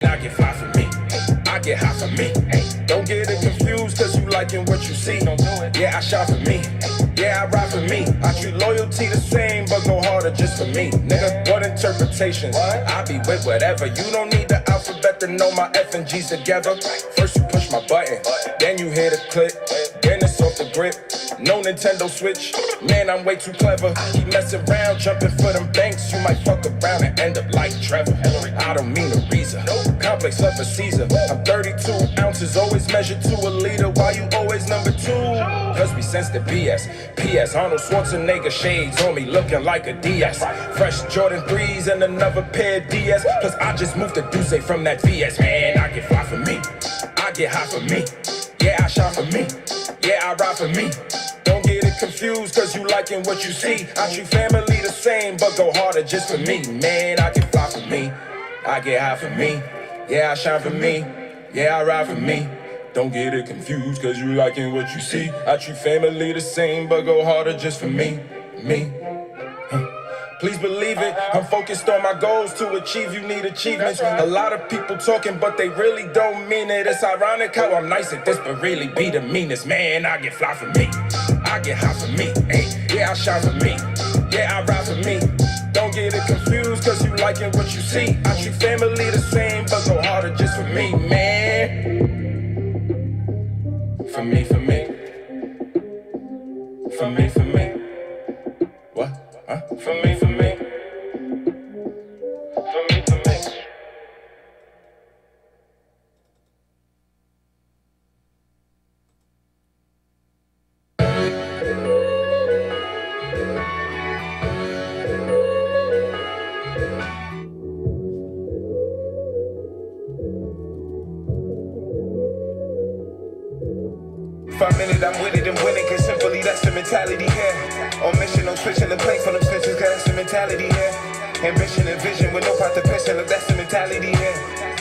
I get fly for me, I get high for me. Don't get it confused, cause you liking what you see. Don't do it. Yeah, I shot for me, yeah, I ride for me. I treat loyalty the same, but go harder just for me. Nigga, what interpretations? I be with whatever. You don't need the alphabet to know my F and G's together. First you push my button, then you hear the click, then it's off the grip. No Nintendo Switch, man, I'm way too clever. Keep messing around, jumping for them banks. You might fuck around and end up like Trevor. I don't mean a reason, complex of a Caesar. I'm 32 ounces, always measured to a liter. Why you always number 2? Cause we sense the BS. P.S. Arnold Schwarzenegger shades on me looking like a DS. Fresh Jordan 3s and another pair of DS. Plus I just moved the Duce from that VS. Man, I get fly for me, I get high for me. Yeah, I shot for me, yeah, I ride for me. Don't get it confused, cause you liking what you see. I treat family the same, but go harder just for me. Man, I get fly for me, I get high for me. Yeah, I shine for me, yeah, I ride for me. Don't get it confused, cause you liking what you see. I treat family the same, but go harder just for me, me. Please believe it, I'm focused on my goals. To achieve, you need achievements. A lot of people talking, but they really don't mean it. It's ironic how I'm nice at this, but really be the meanest. Man, I get fly for me, I get high for me. Hey, yeah, I shine for me, yeah, I ride for me. Don't get it confused, cause you liking what you see. I treat family the same, but go harder just for me, man. For me, for me. For me, for me. What? Huh? For me, for me. For me, for me. For a minute, I'm with it and winning, cause simply that's the mentality here. On mission, no switching the plate for them snitches, cause that's the mentality here. Ambition and vision with no pot to piss in, look, that's the mentality here.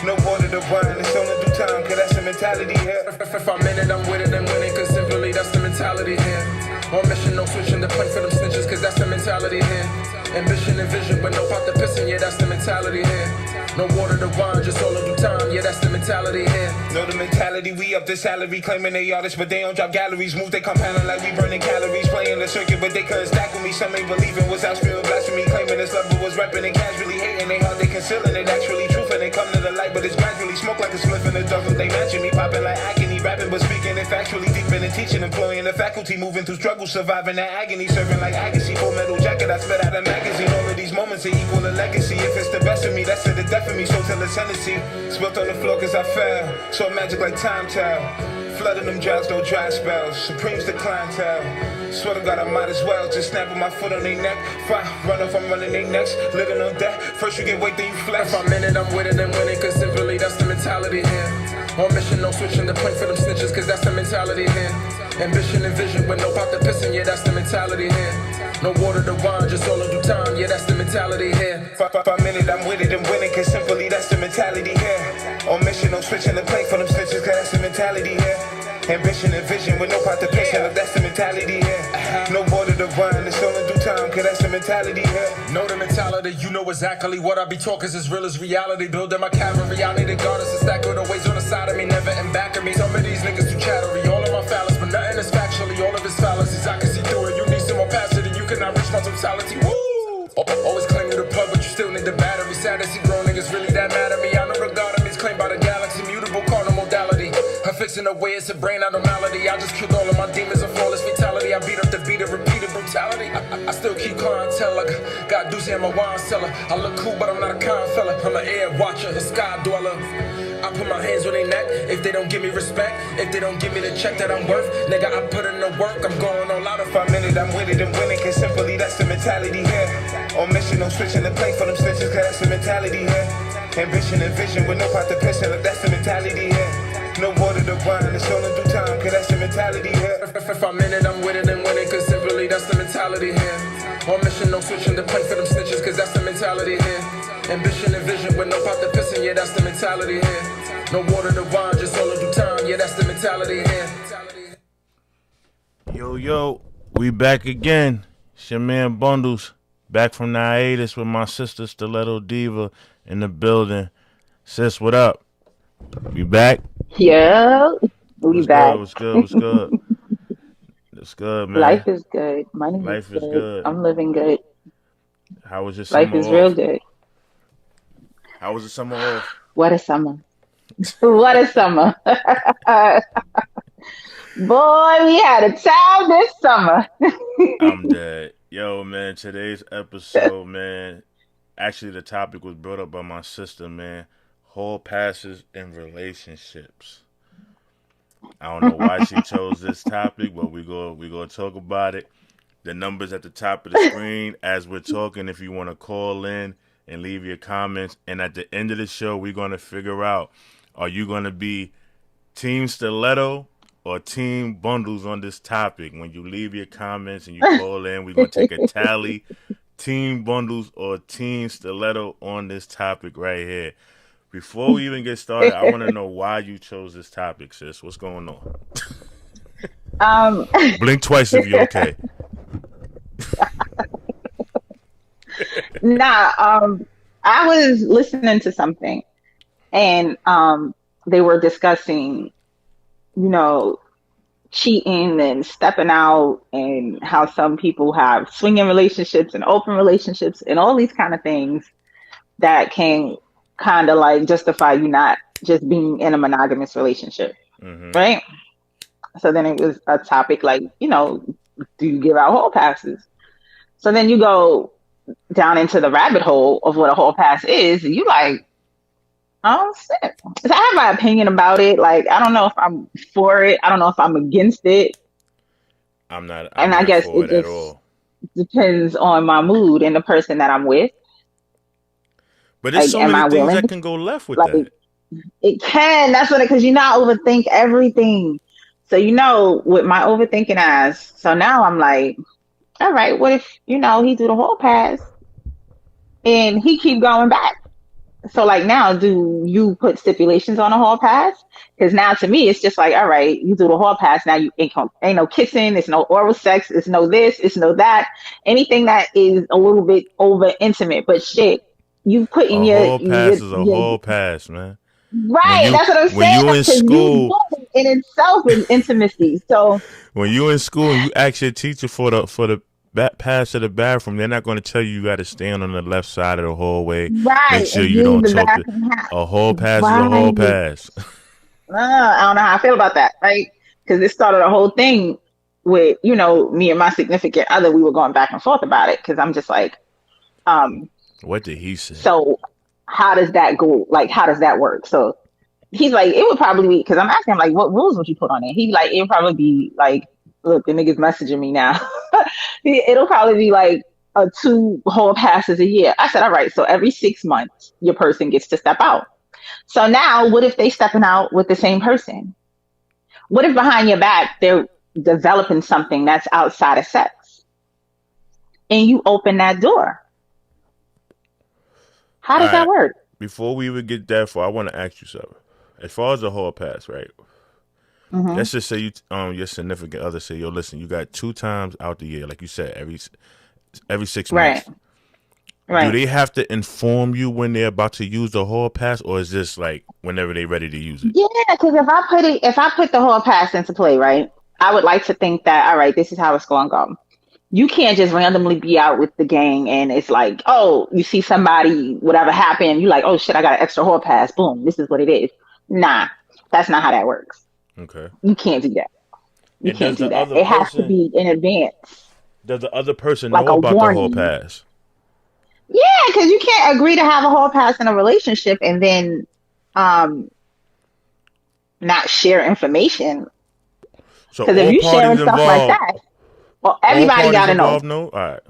No water to run, it's only due time, cause that's the mentality here. If I'm in it, I'm with it and winning, cause simply that's the mentality here. On mission, no switching the plate for them snitches, cause that's the mentality here. Ambition and vision, but no pot to piss in, yeah, that's the mentality here. No water to wine, just all in due time, yeah, that's the mentality here. Know the mentality, we up the salary, claiming they artists, but they don't drop galleries. Move they compounding like we burning calories, playing the circuit, but they couldn't stack with me. Some ain't believing what's out, spewing blasphemy, claiming this love, but was repping and casually hating. They hard, they concealing it, actually truth, and they come to the light, but it's gradually smoke like a spliff in the dark. They matching me, popping like agony, rapping, but speaking it factually, deep in the teaching, employing the faculty, moving through struggle, surviving that agony, serving like Agassi, full metal jacket, I spit out a magazine. All of these moments they equal a legacy. If it's the best of me, that's to the death of me. So till it's Hennessy, spilt on the floor cause I fell. So magic like time tell. Flooding them drugs, no dry spells. Supreme's the clientele. Swear to God I might as well just snap with my foot on their neck. Fire, run off, I'm running their necks. Living on death, first you get weight, then you flex. If I'm in it, I'm with it and winning, cause simply that's the mentality here. On mission, no switching the point for them snitches, cause that's the mentality here. Ambition and vision, but no pot to pissin', yeah, that's the mentality here. No water to wine, just all in due time, yeah, that's the mentality here. For a minute, I'm with it and winning, cause simply that's the mentality here. On mission, no switching the plate for them snitches, cause that's the mentality here. Ambition and vision with no pot to piss in, look, that's the mentality here. No water to run, it's all in due time, cause that's the mentality here. Know the mentality, you know exactly what I be talking, is as real as reality. Building my cavalry, I need to guard us a stack of the ways on the side of me, never in back of me. Some of these niggas too chattery, all of my phallus, but nothing is factually, all of his fallacies, I can see through it. You need some more passion, and you cannot reach my totality. Woo! Always claim you the plug, but you still need the battery. Sad to see grown niggas really that mad at me. I know regard of me is claimed by the galaxy, mutable carnal modality. I'm fixing the way it's a brain abnormality. I just killed all of my demons, a flawless fatality. I beat up the beat of repeated brutality. I still keep clientele, like got Deuce in my wine cellar. I look cool, but I'm not a kind fella. I'm an air watcher, a sky dweller. I put my hands on their neck if they don't give me respect. If they don't give me the check that I'm worth, nigga, I put in the work. I'm going all out. For a minute, I'm with it and winning, cause simply that's the mentality here. On mission, no switching the plate for them snitches, cause that's the mentality here. Ambition and vision with no pot to piss in, look, that's the mentality here. No water to run, it's all in due time, cause that's the mentality here. If I'm in it, I'm with it and winning, cause simply that's the mentality here. On mission, no switching the plate for them snitches, cause that's the mentality here. Ambition and vision with no pot to piss in, yeah, that's the mentality here. No water to wine, just all in due time, yeah, that's the mentality here. Yo, we back again. It's your man Bundles, back from the hiatus with my sister Stiletto Diva in the building. Sis, what up? You back? Yeah, we What's good? back. What's good? What's good? What's good, man? Life is good. Money is Life is good. good. I'm living good. How was your Life summer is real off? good. How was the summer off? What a summer. What a summer. Boy, we had a time this summer. I'm dead. Yo, man, today's episode, man. Actually, the topic was brought up by my sister, man. Hall passes in relationships. I don't know why she chose this topic, but we gonna talk about it. The numbers at the top of the screen as we're talking. If you want to call in and leave your comments, and at the end of the show, we're gonna figure out: are you gonna be Team Stiletto or Team Bundles on this topic? When you leave your comments and you call in, we're gonna take a tally: Team Bundles or Team Stiletto on this topic right here. Before we even get started, I want to know why you chose this topic, sis. What's going on? Um, Blink twice if you're okay. nah, I was listening to something and they were discussing, you know, cheating and stepping out and how some people have swinging relationships and open relationships and all these kind of things that can kind of like justify you not just being in a monogamous relationship, right? So then it was a topic like, do you give out hall passes? So then you go down into the rabbit hole of what a hall pass is, and you like, oh shit. So I have my opinion about it. Like, I don't know if I'm for it. I don't know if I'm against it. I'm not I guess for it it at just all. depends on my mood and the person that I'm with. But there's Like, so am many I things willing? that can go left with Like, that. it can. That's what because you not overthink everything. So with my overthinking ass. So now I'm like, all right, what if he do the hall pass and he keep going back? So like now, do you put stipulations on a hall pass? Because now to me, it's just like, all right, you do the hall pass. Now you ain't no kissing, it's no oral sex, it's no this, it's no that. Anything that is a little bit over intimate, but shit, you put in A your, hall pass is a hall pass, man. right. That's what I'm When saying. you in Because you school, doing it in itself is intimacy. So when you in school and you ask your teacher for the pass to the bathroom, they're not going to tell you got to stand on the left side of the hallway. Make right, sure and you use don't the talk to. bathroom hat. A hall pass is a hall Right. pass. I don't know how I feel about that, right? Because it started a whole thing with, me and my significant other. We were going back and forth about it because I'm just like, What did he say? so how does that go? Like, how does that work? So he's like, it would probably be, because I'm asking him, like, what rules would you put on it? He's like, it would probably be like, look, the nigga's messaging me now. It'll probably be like 2 hall passes a year. I said, all right, so every 6 months, your person gets to step out. So now, what if they stepping out with the same person? What if behind your back, they're developing something that's outside of sex? And you open that door. How does that work? Before we even get that far, I want to ask you something. As far as the hall pass, right? Mm-hmm. Let's just say your significant other say, yo, listen, you got 2 times out the year, like you said, every 6 months. Right. Do they have to inform you when they're about to use the hall pass, or is this like whenever they're ready to use it? Yeah, because if I put the hall pass into play, right, I would like to think that, all right, this is how it's going to go. You can't just randomly be out with the gang and it's like, oh, you see somebody, whatever happened, you like, oh shit, I got an extra hall pass. Boom, this is what it is. Nah, that's not how that works. Okay. You can't do that. You And can't do that. It has to be in advance. Does the other person like know about warning. the hall pass? Yeah, because you can't agree to have a hall pass in a relationship and then not share information. So because if you sharing stuff like that, well, everybody got to know. No? All right.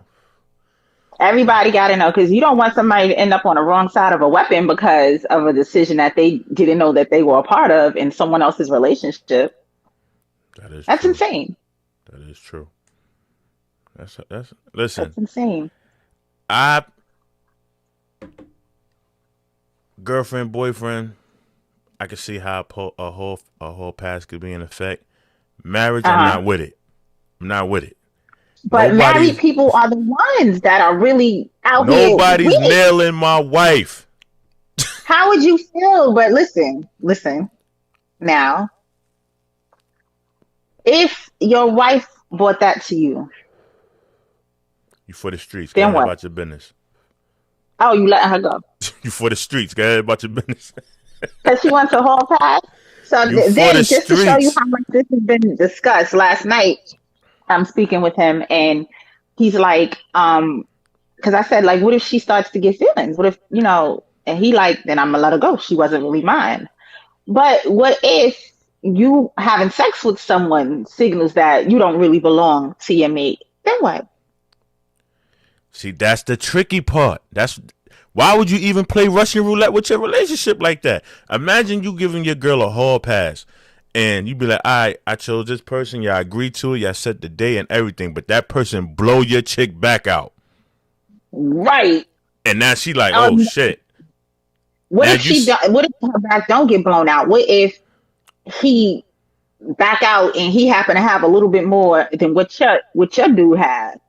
Everybody got to know, because you don't want somebody to end up on the wrong side of a weapon because of a decision that they didn't know that they were a part of in someone else's relationship. That's true. insane. That is true. Listen. That's insane. Girlfriend, boyfriend, I can see how a whole pass could be in effect. Marriage, I'm not with it. But married people are the ones that are really out here. Nobody's nailing my wife. How would you feel? But listen. Now, if your wife brought that to you, You for the streets. Go then ahead what? about your business. Oh, you letting her go You for the streets. Go ahead about your business. because she wants a whole pass. So You for the then, just to show you streets. how much this has been discussed, last night I'm speaking with him, and he's like, because I said, like, what if she starts to get feelings? What if, and he like, then I'm gonna let her go. She wasn't really mine. But what if you having sex with someone signals that you don't really belong to your mate? Then what? See, that's the tricky part. Why would you even play Russian roulette with your relationship like that? Imagine you giving your girl a hall pass, and you be like, all right, I chose this person. Y'all agreed to it. Y'all set the day and everything, but that person blow your chick back out. Right. And now she like, oh, shit. What Now if what if her back don't get blown out? What if he back out and he happen to have a little bit more than what your dude had?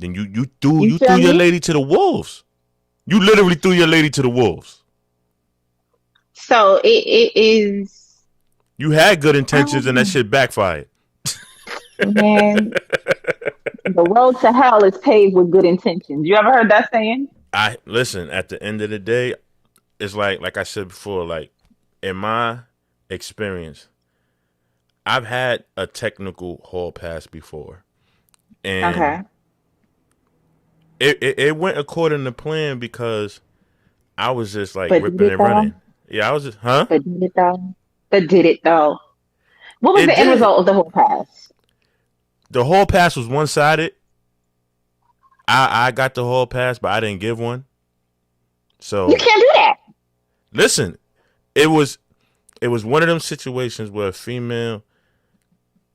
Then you threw feel your me? lady to the wolves. You literally threw your lady to the wolves. So it is, You had good intentions and that shit backfired. man, the road to hell is paved with good intentions. You ever heard that saying? I listen, at the end of the day, it's like I said before, like in my experience, I've had a technical hall pass before. And Okay. it went according to plan because I was just like But did ripping it and though? running. Yeah, I was just, huh? But did it though? But did it though? What was It the end did. result of the whole pass? The hall pass was one sided. I got the hall pass, but I didn't give one. So You can't do that. listen, it was one of them situations where a female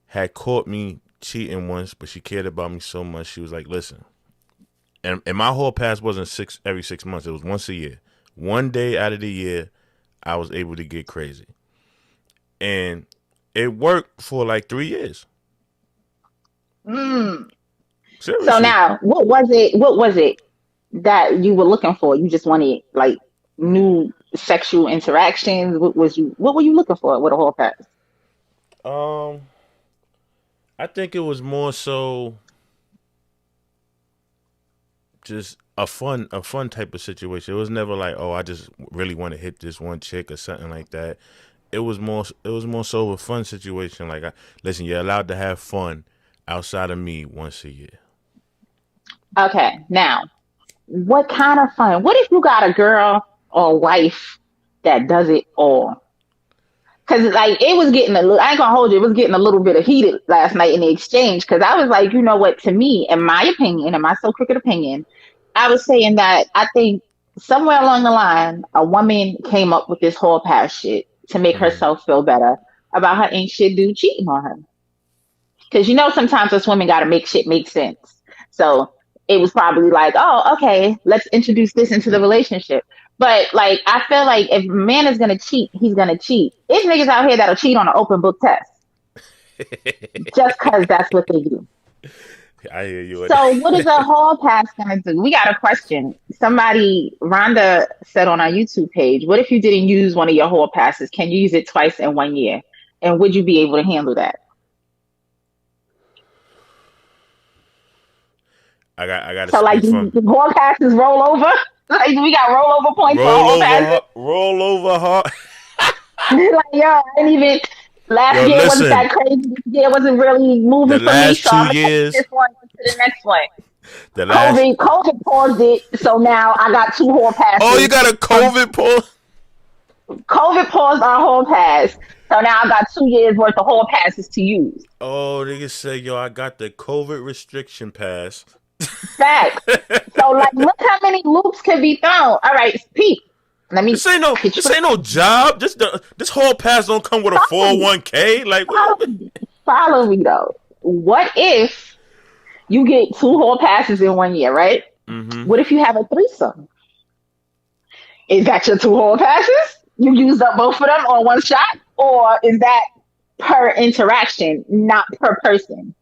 had caught me cheating once, but she cared about me so much she was like, listen. And my hall pass wasn't every 6 months, it was once a year. One day out of the year, I was able to get crazy. And it worked for like 3 years. Seriously. So now, what was it? What was it that you were looking for? You just wanted like new sexual interactions. What were you looking for with a whole pass? I think it was more so just a fun type of situation. It was never like, oh, I just really want to hit this one chick or something like that. It was more so a fun situation. Like, listen, you're allowed to have fun outside of me once a year. Okay, now, what kind of fun? What if you got a girl or a wife that does it all? Because like it was getting I ain't gonna hold you, it was getting a little bit of heated last night in the exchange. Because I was like, you know what? To me, in my opinion, in my so crooked opinion, I was saying that I think somewhere along the line, a woman came up with this whole pass shit to make herself feel better about her ain't shit dude cheating on her. Because sometimes us women got to make shit make sense. So it was probably like, oh, okay, let's introduce this into the relationship. But like, I feel like if a man is gonna cheat, he's gonna cheat. There's niggas out here that'll cheat on an open book test, just because that's what they do. I hear you. So what is a hall pass gonna do? We got a question. Rhonda said on our YouTube page, what if you didn't use one of your hall passes? Can you use it twice in 1 year? And would you be able to handle that? I got. So like, the hall passes roll over. Like we got rollover points for hall passes. Roll over hard. Like, yo, I didn't even. Last year wasn't that crazy. This year wasn't really moving for me. So I'm gonna take this one to the next one. COVID paused it, so now I got 2 hall passes. Oh, you got a COVID pause? COVID paused our hall pass, so now I got 2 years worth of hall passes to use. Oh, niggas say, yo, I got the COVID restriction pass. Fact. So like, look how many loops can be thrown. All right, Pete. This ain't no job. This whole pass don't come with a 401k. Like, follow me though. What if you get 2 hall passes in 1 year, right? Mm-hmm. What if you have a threesome? Is that your 2 hall passes? You used up both of them on one shot, or is that per interaction, not per person?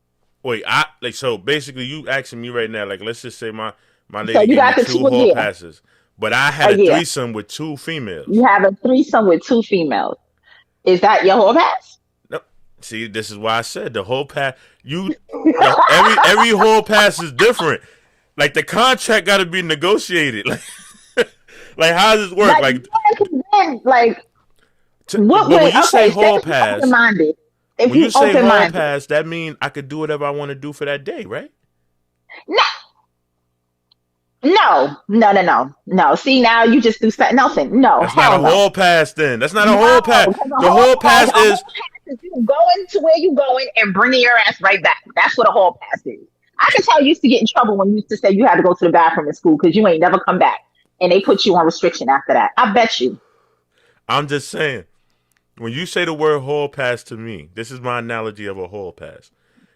Wait, so basically you asking me right now, like, let's just say my lady so you got gave me 2 hall passes. But I had a a year. threesome with 2 females. You have a threesome with 2 females. Is that your whole pass? No, see, this is why I said the whole pass. Every whole pass is different. Like the contract got to be negotiated. Like how does this work? What but way? when you say hall pass, open-minded. If when you say hall open-minded, pass, that means I could do whatever I want to do for that day, right? no. See, now you just do nothing. No, That's not hell a no. hall pass. Then that's not a hall pass. Because The hall pass is you going to where you going and bringing your ass right back. That's what a hall pass is. I can tell you used to get in trouble when you used to say you had to go to the bathroom in school because you ain't never come back, and they put you on restriction after that. I bet you. I'm just saying. When you say the word hall pass to me, this is my analogy of a hall pass.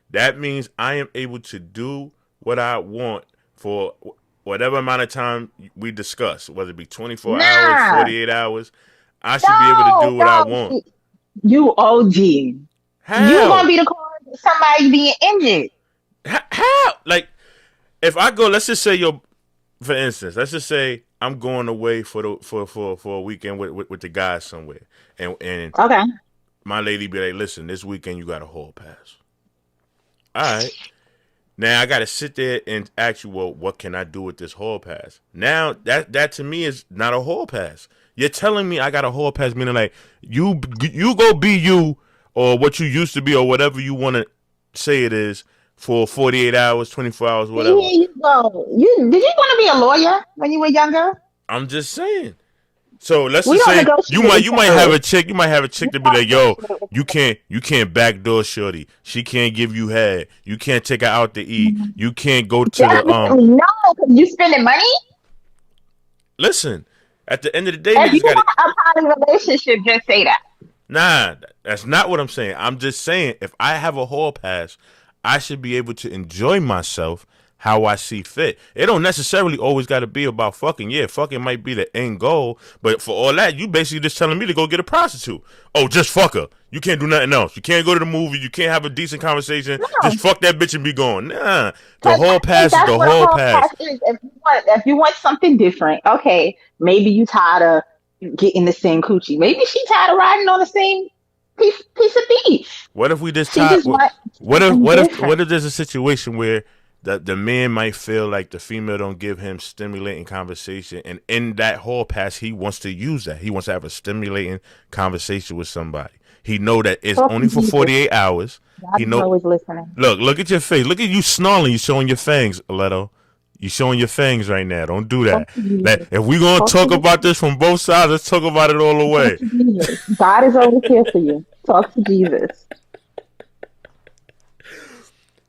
That means I am able to do what I want for whatever amount of time we discuss, whether it be 24 hours, 48 hours. I should be able to do what I want. You OG. How? You gonna be the cause of somebody being injured. How? Like, if I go, let's just say, for instance, let's just say I'm going away for a weekend with the guys somewhere, and Okay. my lady be like, listen, this weekend you got a hall pass. All right. Now I got to sit there and ask you, well, what can I do with this hall pass? Now that to me is not a hall pass. You're telling me I got a hall pass, meaning like you go be you or what you used to be or whatever you want to say it is for 48 hours, 24 hours, whatever. Here you go. Did you want to be a lawyer when you were younger? I'm just saying. So let's We just don't say negotiate you might have a chick to be like, yo, you can't backdoor shorty. She can't give you head. You can't take her out to eat. You can't go to Definitely no, because you spending money. Listen, at the end of the day, If you niggas want a poly relationship, just say that. Nah, that's not what I'm saying. I'm just saying if I have a hall pass, I should be able to enjoy myself how I see fit. It don't necessarily always got to be about fucking. Yeah, fucking might be the end goal, but for all that, you basically just telling me to go get a prostitute. Oh, just fuck her. You can't do nothing else. You can't go to the movie. You can't have a decent conversation. No. Just fuck that bitch and be gone. Nah, the hall pass is the hall pass. If you want something different, okay, maybe you tired of getting the same coochie. Maybe she tired of riding on the same piece of beef. What if we just tired? What if there's a situation where the man might feel like the female don't give him stimulating conversation, and in that hall pass, he wants to use that. He wants to have a stimulating conversation with somebody. He know that it's only for 48 hours. He know. Always listening. Look at your face. Look at you snarling. You showing your fangs, Aleto. You showing your fangs right now. Don't do that. Like, if we gonna talk about this from both sides, let's talk about it all the way. God is always here for you. Talk to Jesus.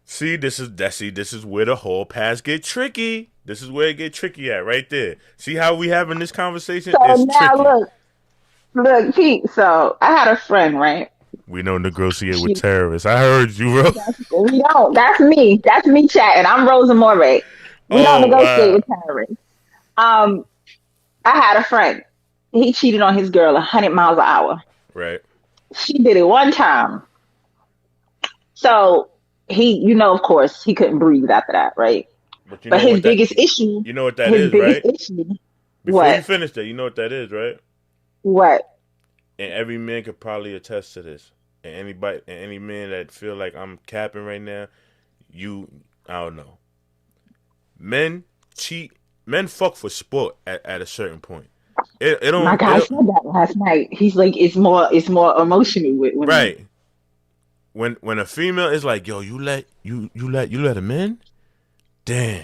See, this is where the whole pass get tricky. This is where it get tricky at, right there. See how we having this conversation? So it's now tricky. Look, Pete. So I had a friend, right? We don't negotiate with terrorists. I heard you, bro. We don't. That's me. That's me chatting. I'm Rosa Moray. We don't negotiate with terrorists. I had a friend. He cheated on his girl 100 miles an hour. Right. She did it one time. So he, of course, he couldn't breathe after that, right? But his biggest issue. You know what that is, right? Before what? you finish that, you know what that is, right? What? And every man could probably attest to this. And any man that feel like I'm capping right now, I don't know. Men cheat. Men fuck for sport at a certain point. It don't. My guy said that last night. He's like, it's more emotional with women. Right. When a female is like, yo, you let him in? Damn.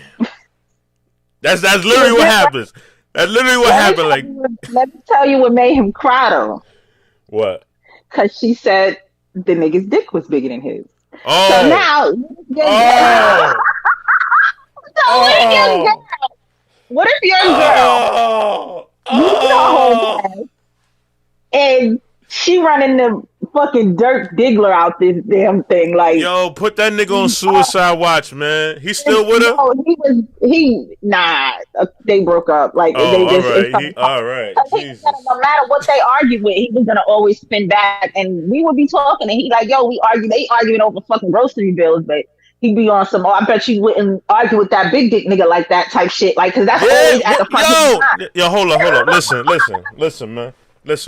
That's literally what happens. That's literally what happened. Like, let me tell you what made him cry though. What? Because she said the nigga's dick was bigger than his. Oh. So now. What if you're a girl? And she running the fucking dirt diggler out this damn thing, like, yo, put that nigga on suicide watch, man. He's still with her? They broke up. Like, they just, all right. No matter what they argue with, he was gonna always spin back, and we would be talking, and he like, yo, they arguing over fucking grocery bills, but He'd be on some, oh, I bet you wouldn't argue with that big dick nigga like that type shit. Like, because that's always at the front of his mind. Yo, hold up. Listen, man. That's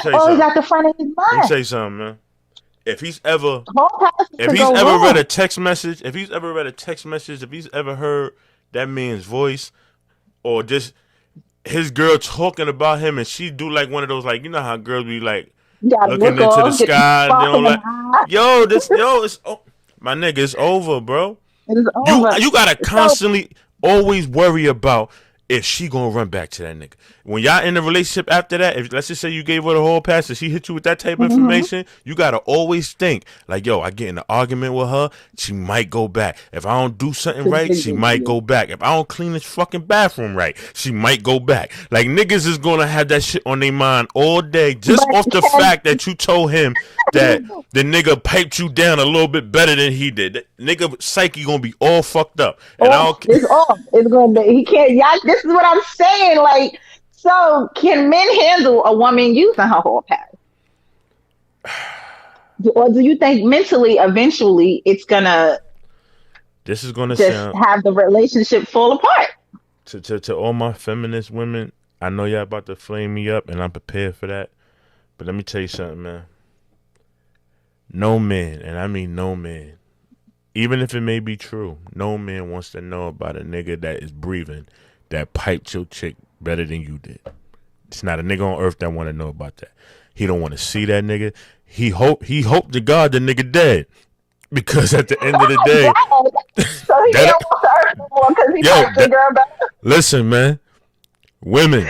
always at the front of his mind. Let me say something, man. If he's ever read a text message, if he's ever heard that man's voice, or just his girl talking about him, and she do like one of those, like, you know how girls be like looking into the sky, and they don't like, my nigga, it's over, bro. It is over. You gotta constantly always worry about if she gonna run back to that nigga. When y'all in the relationship after that, if let's just say you gave her the whole pass and she hit you with that type of information, you gotta always think like, yo, I get in an argument with her, she might go back. If I don't do something right, she might go back. If I don't clean this fucking bathroom right, she might go back. Like, niggas is gonna have that shit on their mind all day just off the fact that you told him that the nigga piped you down a little bit better than he did. That nigga psyche gonna be all fucked up. And it's off. It's gonna be. He can't. Y'all, this is what I'm saying. Like, so can men handle a woman using her whole pass? Or do you think mentally, eventually, it's gonna? This is gonna just have the relationship fall apart. To all my feminist women, I know y'all about to flame me up, and I'm prepared for that. But let me tell you something, man. No man, and I mean no man, even if it may be true, no man wants to know about a nigga that is breathing, that piped your chick better than you did. It's not a nigga on earth that want to know about that. He don't want to see that nigga. He hope to God the nigga dead, because at the end of the day, so he don't want to earth no more because he piped the girl better. Listen, man, women,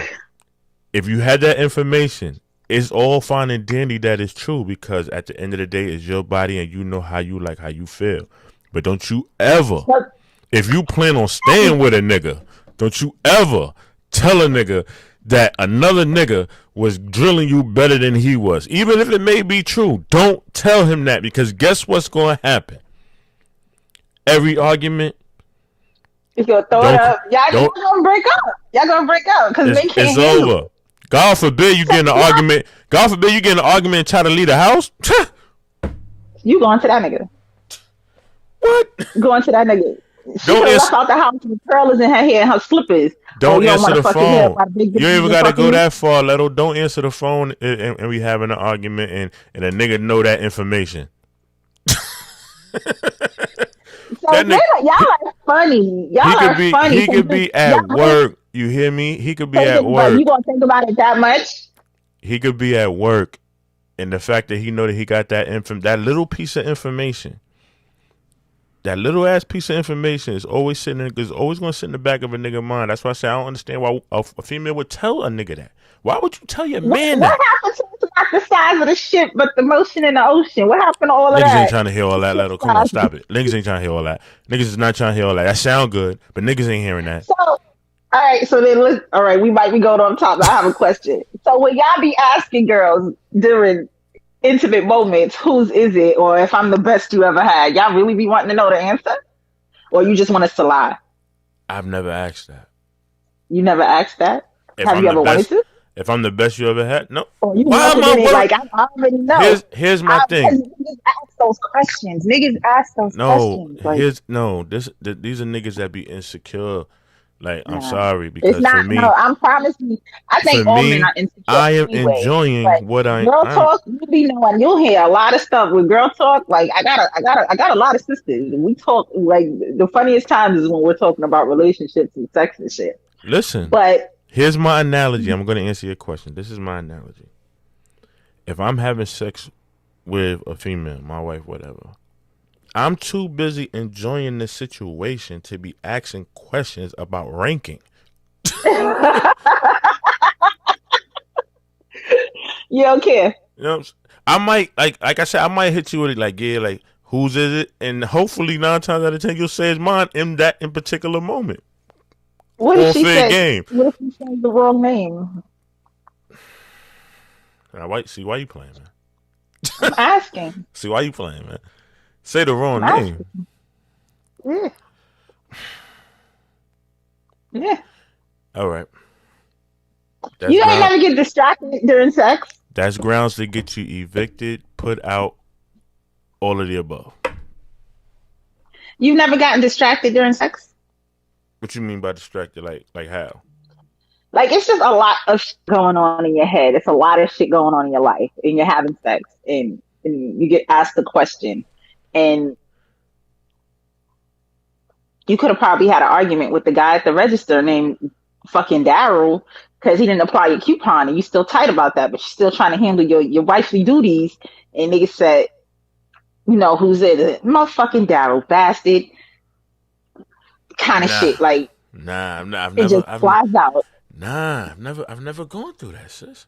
if you had that information, it's all fine and dandy that it's true, because at the end of the day, it's your body and you know how you like, how you feel. But don't you ever, if you plan on staying with a nigga, don't you ever tell a nigga that another nigga was drilling you better than he was. Even if it may be true, don't tell him that, because guess what's going to happen? Every argument, he's going to throw it up. Y'all going to break up. Y'all going to break up because they can't handle over. God forbid you get in an argument. God forbid you get in an argument and try to leave the house. You going to that nigga? What? Going to that nigga? She left out the house with curlers in her hair and her slippers. Don't answer the phone. You ain't even gotta go that far, Leto. Don't answer the phone and we having an argument and a nigga know that information. So y'all are funny. Y'all are funny. He could be at work. You hear me? He could be at work. You gonna think about it that much? He could be at work, and the fact that he know that he got that that little piece of information, that little ass piece of information is always going to sit in the back of a nigga mind. That's why I say I don't understand why a female would tell a nigga that. Why would you tell your man that? What happened to it's not the size of the ship, but the motion in the ocean? What happened to all of that? Niggas ain't trying to hear all that, Leto. Come on, stop it. Niggas ain't trying to hear all that. Niggas is not trying to hear all that. That sound good, but niggas ain't hearing that. So, all right. So then, all right. We might be going on top. I have a question. So when y'all be asking girls during intimate moments, whose is it, or if I'm the best you ever had, y'all really be wanting to know the answer, or you just want us to lie? I've never asked that. You never asked that? Have you ever wanted to? If I'm the best you ever had, no. Why am I like, I already know. Here's my thing. Niggas ask those questions. These are niggas that be insecure. Like, I'm sorry, because it's not, for me, no, I'm promising you. I think all men are insecure. I am enjoying what I. Girl talk, you be knowing. You'll hear a lot of stuff with girl talk. Like, I got a lot of sisters. We talk like the funniest times is when we're talking about relationships and sex and shit. Listen, but here's my analogy. I'm going to answer your question. This is my analogy. If I'm having sex with a female, my wife, whatever, I'm too busy enjoying the situation to be asking questions about ranking. You don't care. You know, I might like I said, I might hit you with it like, yeah, like, whose is it? And hopefully 9 times out of 10 you'll say it's mine in that in particular moment. What if she said? What if you say the wrong name? Why you playing, man? I'm asking. See, why you playing, man? Say the wrong name. Yeah. Yeah. All right. You ain't never get distracted during sex. That's grounds to get you evicted, put out, all of the above. You've never gotten distracted during sex? What you mean by distracted? Like how? Like, it's just a lot of shit going on in your head. It's a lot of shit going on in your life, and you're having sex, and you get asked the question, and you could have probably had an argument with the guy at the register named fucking Daryl because he didn't apply your coupon, and you still tight about that, but you're still trying to handle your wifely duties. And niggas said, you know, who's it? Motherfucking Daryl, bastard, kind of shit. Like, nah, it just flies out. Nah, I've never gone through that, sis.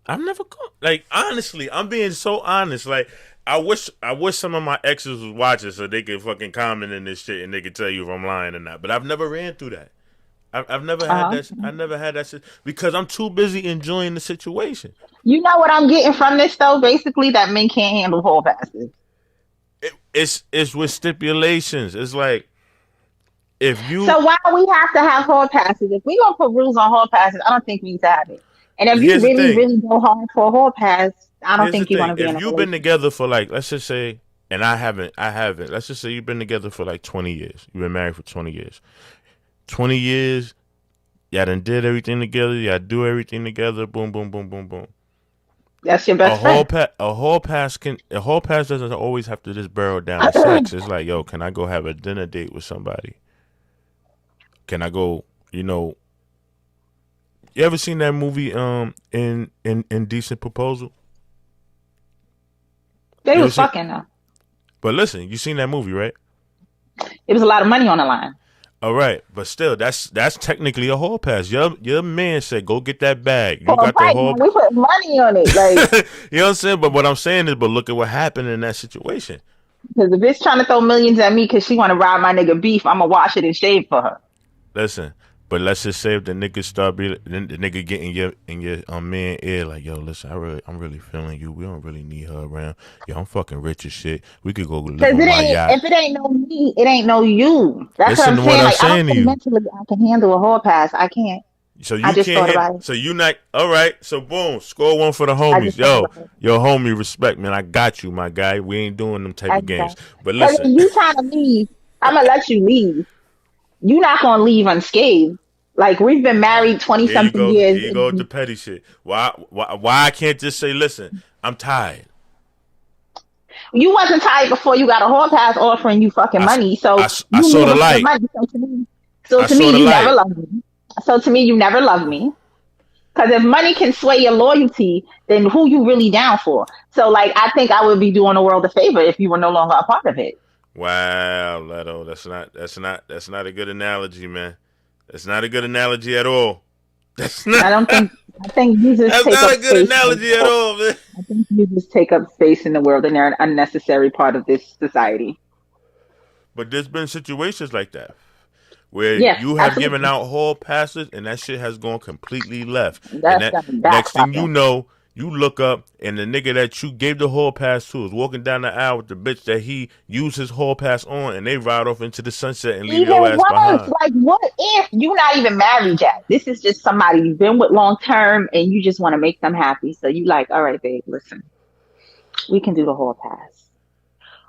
I've never gone. Like, honestly, I'm being so honest. Like, I wish some of my exes was watching so they could fucking comment in this shit and they could tell you if I'm lying or not. But I've never ran through that. I've never had that. I never had that shit because I'm too busy enjoying the situation. You know what I'm getting from this though? Basically, that men can't handle hall passes. It's with stipulations. It's like if you. So why do we have to have hall passes? If we gonna put rules on hall passes, I don't think we need to have it. And if you really go hard for a hall pass, I don't think you want to be in a relationship. If you've been together for like, let's just say, and I haven't. Let's just say you've been together for like 20 years. You've been married for 20 years. 20 years, y'all done did everything together. Y'all do everything together. Boom, boom, boom, boom, boom. That's your best friend. A hall pass doesn't always have to just barrel down to sex. It's like, yo, can I go have a dinner date with somebody? Can I go? You know, you ever seen that movie? In Decent Proposal. They was fucking though. But listen, you seen that movie, right? It was a lot of money on the line. All right, but still, that's technically a hall pass. Your man said, "Go get that bag." You got right, the hall. We put money on it, like you know what I'm saying. But what I'm saying is, but look at what happened in that situation. Because if it's trying to throw millions at me because she want to ride my nigga beef, I'm gonna wash it and shave for her. Listen, but let's just say if the nigga start the nigga get in your man ear like, yo, listen, I'm really feeling you. We don't really need her around. Yo, I'm fucking rich as shit. We could go live on my yacht. If it ain't no me, it ain't no you. That's listen what I'm saying. What I'm saying to you. Mentally, I can handle a hall pass. I can't. So you can't. So you not all right. So boom, score one for the homies. Yo, homie, respect, man. I got you, my guy. We ain't doing them type of games. But listen, you trying to leave? I'm gonna let you leave. You're not gonna leave unscathed. Like, we've been married 20-something years. Here you go with the petty shit. Why I can't just say, listen, I'm tired. You wasn't tired before you got a hall pass offering you fucking money. So I saw the light. So to me, you never loved me. So to me, you never loved me. Because if money can sway your loyalty, then who you really down for? So, like, I think I would be doing the world a favor if you were no longer a part of it. Wow, Leto, that's not a good analogy, man. That's not a good analogy at all. That's not. I think you just. That's not a good analogy at all, man. I think you just take up space in the world, and they're an unnecessary part of this society. But there's been situations like that where you have given out hall passes, and that shit has gone completely left. Next thing you know, you look up, and the nigga that you gave the hall pass to is walking down the aisle with the bitch that he used his hall pass on, and they ride off into the sunset and leave your ass behind. Like, what if you're not even married yet? This is just somebody you've been with long term, and you just want to make them happy. So you like, all right, babe, listen, we can do the hall pass.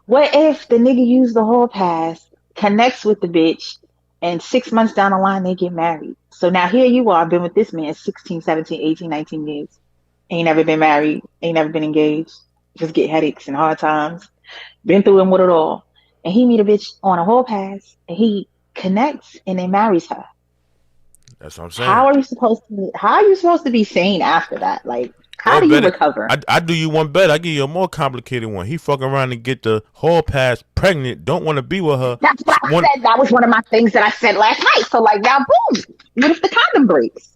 What if the nigga used the hall pass, connects with the bitch, and 6 months down the line, they get married? So now here you are, been with this man 16, 17, 18, 19 years. Ain't never been married, ain't never been engaged, just get headaches and hard times. Been through him with it all. And he meet a bitch on a hall pass, and he connects and then marries her. That's what I'm saying. How are you supposed to be sane after that? Like, how do you recover? I do you one better. I give you a more complicated one. He fucking around and get the hall pass pregnant, don't want to be with her. That's what I said. That was one of my things that I said last night. So, like, now, boom, what if the condom breaks?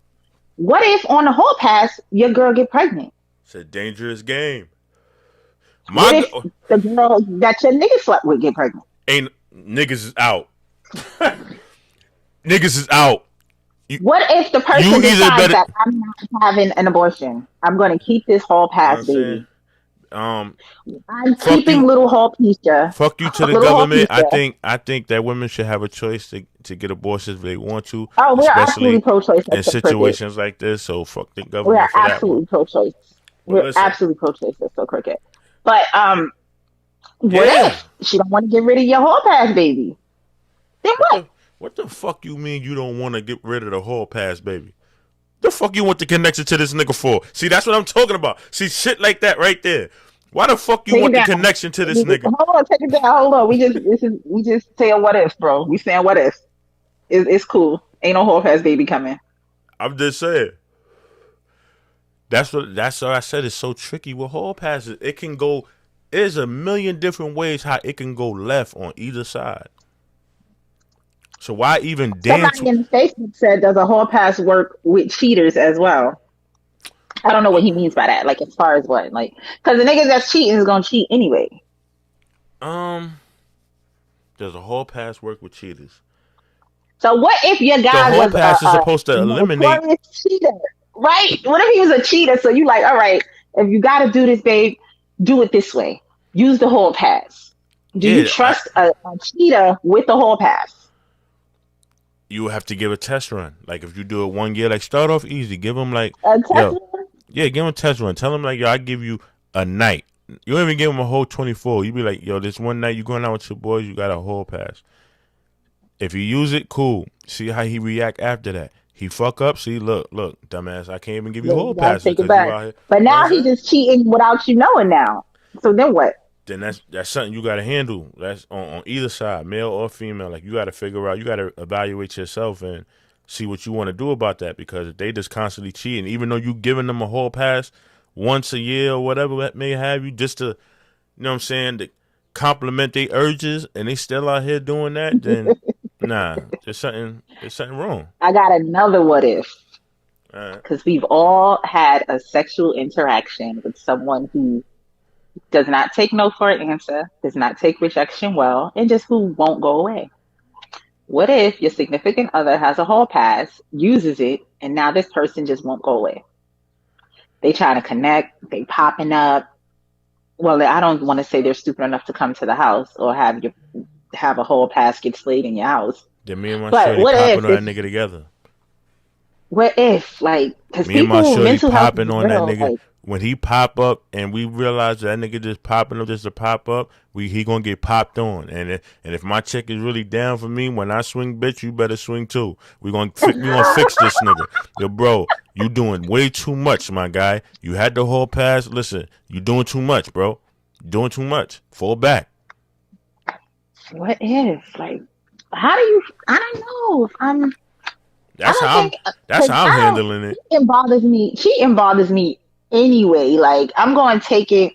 What if on the hall pass your girl get pregnant? It's a dangerous game. What if the girl that your nigga slept with get pregnant? Ain't niggas is out. Niggas is out. What if the person decides that I'm not having an abortion? I'm going to keep this hall pass, baby. I'm keeping little hall Pisha. Fuck you to the government. I think that women should have a choice to get abortions if they want to. Oh, we're absolutely pro-choice in situations like this. So fuck the government. We're absolutely pro-choice. We're absolutely pro-choice. That's so crooked. But What Yeah. if she don't want to get rid of your whole past baby? Then What what? the fuck you mean you don't want to get rid of the whole past baby? The fuck you want the connection to this nigga for? See, that's what I'm talking about. See, shit like that right there. Why the fuck you Take it want the down. connection to this nigga? Hold on, take it down. Hold on. We just saying what if, bro. We saying what if. It's cool. Ain't no whole past baby coming. I'm just saying. That's what I said. It's so tricky with hall passes. It can go. There's a million different ways how it can go left on either side. So why even dance? Somebody in Facebook said, "Does a whole pass work with cheaters as well?" I don't know what he means by that. Like, as far as what, like, because the niggas that's cheating is gonna cheat anyway. Does a hall pass work with cheaters? So what if your The guy hall was pass is a supposed to eliminate. notorious cheater, right? What if he was a cheater? So you like, all right, if you got to do this, babe, do it this way. Use the whole pass. Do you trust a cheater with the whole pass? You have to give a test run. Like if you do it 1 year, like start off easy. Give them like A test run? Yeah, give them a test run. Tell them like, yo, I give you a night. You don't even give them a whole 24. You be like, yo, this one night you going out with your boys, you got a whole pass. If you use it, cool. See how he react after that. He fuck up. See, look, dumbass. I can't even give you a whole pass Take it because you back. out here. But now he just cheating without you knowing now. So then what? Then that's something you got to handle. That's on either side, male or female. Like you got to figure out. You got to evaluate yourself and see what you want to do about that. Because if they just constantly cheating, even though you giving them a whole pass once a year or whatever that may have you, just to, you know what I'm saying, to compliment their urges, and they still out here doing that, then nah, there's something wrong. I got another what if. Because we've all had a sexual interaction with someone who does not take no for an answer, does not take rejection well, and just who won't go away. What if your significant other has a hall pass, uses it, and now this person just won't go away? They trying to connect, they popping up. Well, I don't want to say they're stupid enough to come to the house or have a whole pass get slayed in your house. Then me and my But shorty what popping if on that nigga together. What if, like, because Me and my people shorty mental health popping is on that real, nigga. like, When he pop up and we realize that nigga just popping up just to pop up, he gonna get popped on. And if my chick is really down for me, when I swing, bitch, you better swing too. We gonna fix this nigga. Yo, bro, you doing way too much, my guy. You had the whole pass. Listen, you doing too much, bro. You doing too much. Fall back. what if, like, how do you? I don't know. That's how I'm handling it. Cheating bothers me anyway. Like, I'm going to take it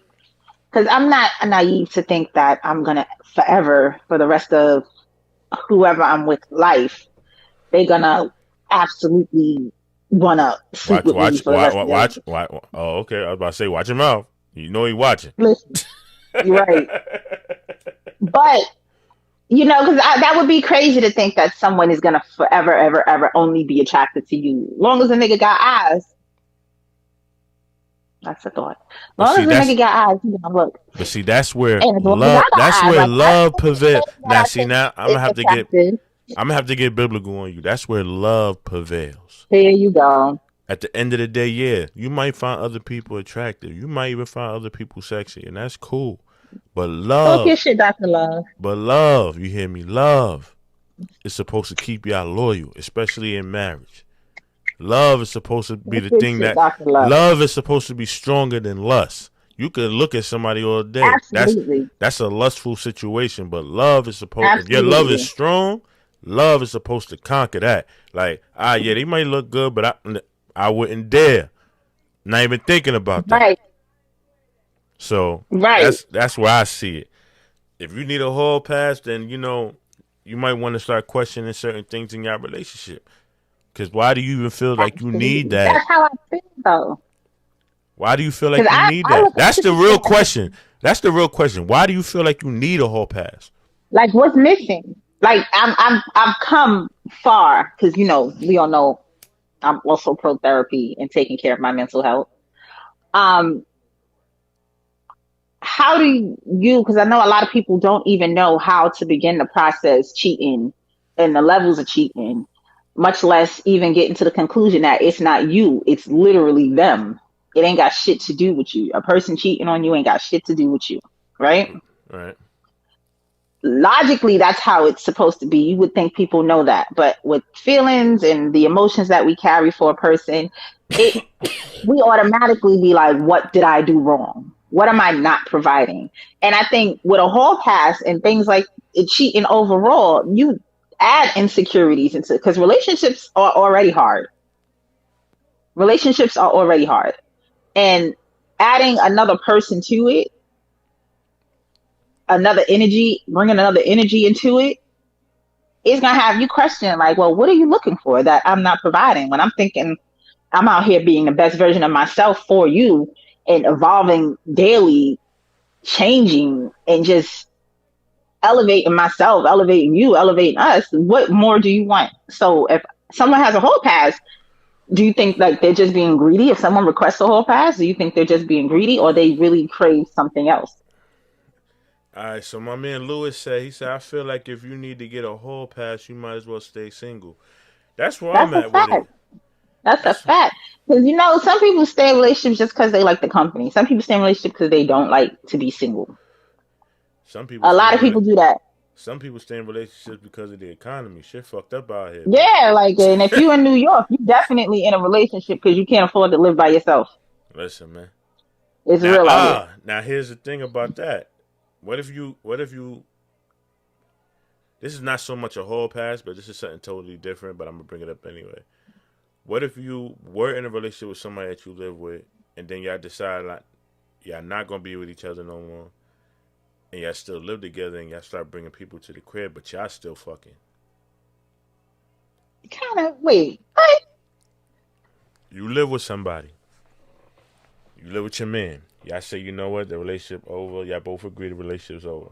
because I'm not naive to think that I'm gonna forever, for the rest of whoever I'm with life, they're gonna absolutely wanna sleep with me for the rest of their life. Watch. Oh, okay. I was about to say, watch your mouth. You know he watching. Listen, you're right, but you know, because that would be crazy to think that someone is gonna forever, ever, ever only be attracted to you. Long as a nigga got eyes, that's a thought. Long as a nigga got eyes, you know, look. But see, that's where love. That's where love prevails. Now, see, now I'm gonna have to get biblical on you. That's where love prevails. There you go. At the end of the day, yeah, you might find other people attractive. You might even find other people sexy, and that's cool. But love, talk your shit, Dr. Love. But love, you hear me? Love is supposed to keep y'all loyal, especially in marriage. Love is supposed to be the thing that love is supposed to be stronger than lust. You could look at somebody all day. Absolutely. That's a lustful situation, but love is supposed. If your love is strong, love is supposed to conquer that. Like, yeah, they might look good, but I wouldn't dare. Not even thinking about that. Right. So that's where I see it. If you need a hall pass, then you know you might want to start questioning certain things in your relationship. Because why do you even feel like you need that? That's how I feel, though. Why do you feel like you need that? That's the real question. That's the real question. Why do you feel like you need a hall pass? Like, what's missing? Like, I've come far because, you know, we all know I'm also pro therapy and taking care of my mental health. How do you, because I know a lot of people don't even know how to begin the process cheating and the levels of cheating, much less even getting to the conclusion that it's not you, it's literally them. It ain't got shit to do with you. A person cheating on you ain't got shit to do with you, right? Right. Logically, that's how it's supposed to be. You would think people know that, but with feelings and the emotions that we carry for a person, it we automatically be like, what did I do wrong? What am I not providing? And I think with a hall pass and things like it cheating overall, you add insecurities into, because relationships are already hard. Relationships are already hard. And adding another person to it, another energy, bringing another energy into it, is going to have you question, like, well, what are you looking for that I'm not providing? When I'm thinking I'm out here being the best version of myself for you and evolving daily, changing, and just elevating myself, elevating you, elevating us. What more do you want? So if someone has a whole pass, do you think like they're just being greedy? If someone requests a whole pass, do you think they're just being greedy, or they really crave something else? All right, so my man Lewis said, he said, I feel like if you need to get a hall pass, you might as well stay single. That's where I'm That's a at with it. fact. That's a That's fact. Because some people stay in relationships just because they like the company. Some people stay in relationships because they don't like to be single. some people A stay lot in of people do that. some people stay in relationships because of the economy. Shit fucked up out here, man. Yeah, like, and if you in New York, you definitely in a relationship because you can't afford to live by yourself. Listen, man. It's real out here. Now here's the thing about that. What if you this is not so much a hall pass, but this is something totally different, but I'm gonna bring it up anyway. What if you were in a relationship with somebody that you live with, and then y'all decide like y'all not gonna be with each other no more, and y'all still live together, and y'all start bringing people to the crib, but y'all still fucking. Kind of, wait, what? You live with somebody. You live with your man. Y'all say, you know what, the relationship over. Y'all both agree the relationship's over.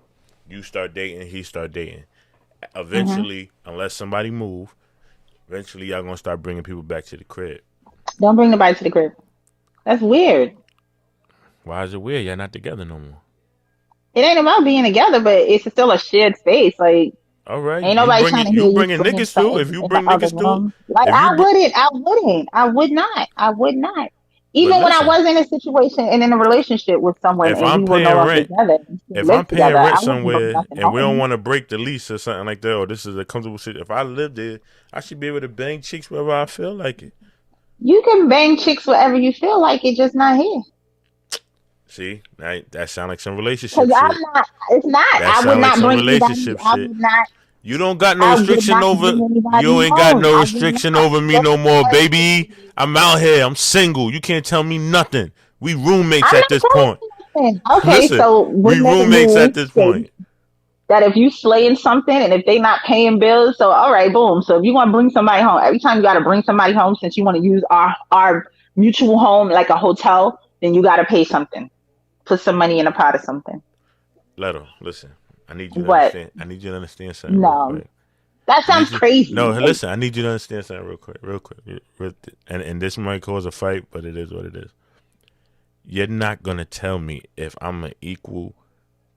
You start dating, he start dating. Eventually, unless somebody move, eventually y'all gonna start bringing people back to the crib. Don't bring nobody to the crib. That's weird. Why is it weird? Y'all not together no more. It ain't about being together, but it's still a shared space. Like, All right, ain't nobody trying to hear you you bringing bringing niggas through. If something you in the bring other niggas through, room. Like, if you br- I would not. I would not. but Even when I listen, was in a situation and in a relationship with someone if and I'm we were no paying longer rent, together and still if I'm lived paying together, rent I wouldn't bring somewhere nothing and we don't home. want to break the lease or something like that, or this is a comfortable shit. If I live there, I should be able to bang chicks wherever I feel like it. You can bang chicks wherever you feel like it, just not here. See, that sound like some relationship Because shit. I'm not, it's not. That I would sound like not some bring anybody, relationship shit. You don't got no I would restriction not over. bring You anybody ain't got home. no I would restriction not. over me Just no more, because baby. I'm out here. I'm single. You can't tell me nothing. We roommates I'm at not this telling point. you nothing. Okay, Listen, so we wouldn't it roommates at rule this say point. that if you slaying something and if they not paying bills, so all right, boom. So if you want to bring somebody home, every time you got to bring somebody home, since you want to use our mutual home like a hotel, then you got to pay something, put some money in a pot or something. Leto, listen. I need you to What? understand. I need you to understand something real No, quick. that I need sounds you. crazy. No, Like, listen. I need you to understand something real quick. And this might cause a fight, but it is what it is. You're not gonna tell me if I'm an equal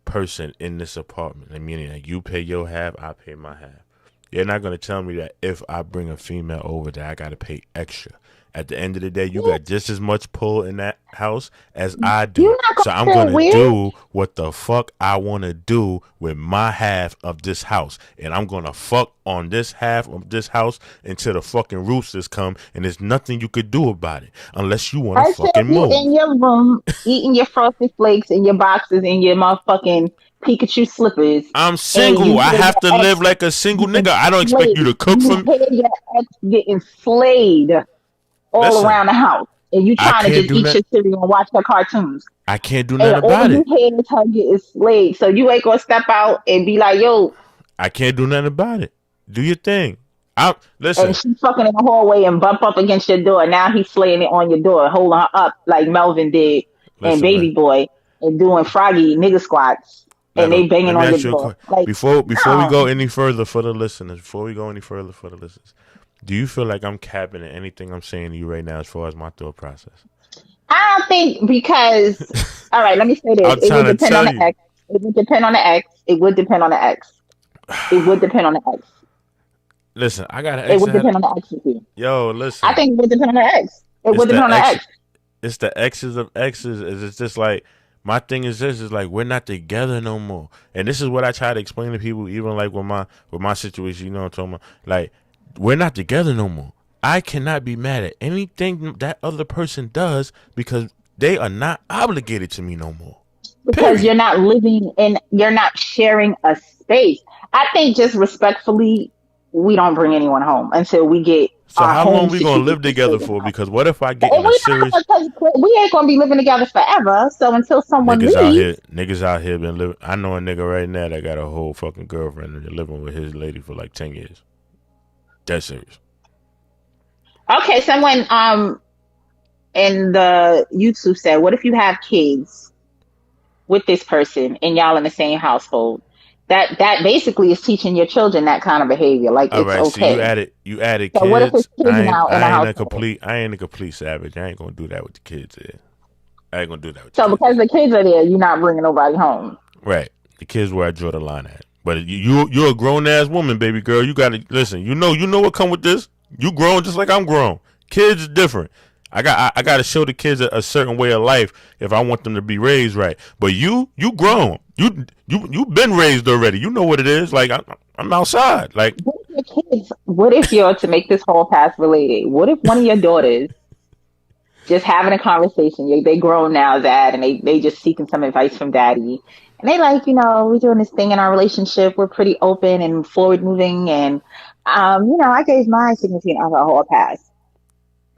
person in this apartment. I mean, like you pay your half, I pay my half. You're not gonna tell me that if I bring a female over, that I gotta pay extra. At the end of the day, you got just as much pull in that house as I do. you're not So gonna I'm feel gonna weird. do what the fuck I wanna do with my half of this house. And I'm gonna fuck on this half of this house until the fucking roosters come, and there's nothing you could do about it unless you wanna Until fucking you in move. your room eating your frosted flakes and your boxes and your motherfucking Pikachu slippers, I'm and single. you I hear have to your ex live like a single getting nigga. I don't expect you to slayed. cook for You me. hear your ex getting slayed all Listen, around the house, and you I trying to can't just do eat that. your cereal and watch her cartoons, I can't do and nothing all about you it. hear is her getting slayed. So you ain't gonna step out and be like, "Yo," I can't do nothing about it. Do your thing. I and listen, she's fucking in the hallway and bump up against your door. Now he's slaying it on your door, holding her up like Melvin did and listen, man. Baby Boy, and doing froggy nigga squats, and Leto, they let banging me on your ask you a door. question. Like, Before we go no. any further for the listeners, do you feel like I'm capping at anything I'm saying to you right now as far as my thought process? I don't think because, all right, let me say this. I'm It would trying to depend on tell the you. X. It would depend on the X. It would depend on the X. It would depend on the X. Listen, I got an It ex would that had depend on the X with you. yo, I listen. think it would depend on the X. It It's would depend the on the X X. it's the X's of X's. It's just like My thing is this: is like we're not together no more, and this is what I try to explain to people, even like with my situation. You know what I'm talking about? Like we're not together no more. I cannot be mad at anything that other person does because they are not obligated to me no more. Because Period. you're not living in, you're not sharing a space. I think just respectfully, we don't bring anyone home until we get So our how home long we gonna situation live together straightened for? out. Because what if I get And in a we're not serious gonna, because we ain't gonna be living together forever. So until someone leaves, niggas out here been living. I know a nigga right now that got a whole fucking girlfriend and they're living with his lady for like 10 years. Dead serious. okay, someone in the YouTube said, what if you have kids with this person and y'all in the same household? That basically is teaching your children that kind of behavior. Like All it's right, so you okay. added So what if kids. it's kids now in a household? I ain't a complete savage. I ain't gonna do that with the kids here. I ain't gonna do that with the So kids because here. the kids are there, you're not bringing nobody home. Right, the kids where I draw the line at. But you're a grown ass woman, baby girl. You gotta listen. You know what come with this. You grown just like I'm grown. Kids is different. I got to show the kids a certain way of life if I want them to be raised right. But you grown. You been raised already. You know what it is. Like I'm outside. Like What if your kids? What if you're to make this whole past related? What if one of your daughters just having a conversation? They grown now, dad, and they just seeking some advice from daddy, and they like, we're doing this thing in our relationship. We're pretty open and forward moving, and I gave my significant other a whole pass.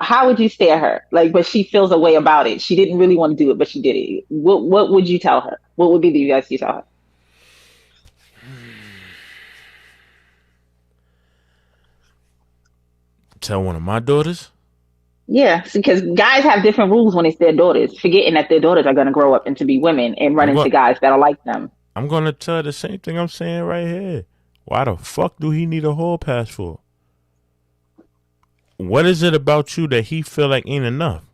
How would you steer her? Like, but she feels a way about it. She didn't really want to do it, but she did it. What would you tell her? What would be the advice you tell her? tell one of my daughters. Yeah, because guys have different rules when it's their daughters, forgetting that their daughters are going to grow up and to be women and run I'm into going. guys that'll like them. I'm gonna tell her the same thing I'm saying right here. Why the fuck do he need a hall pass for? What is it about you that he feel like ain't enough?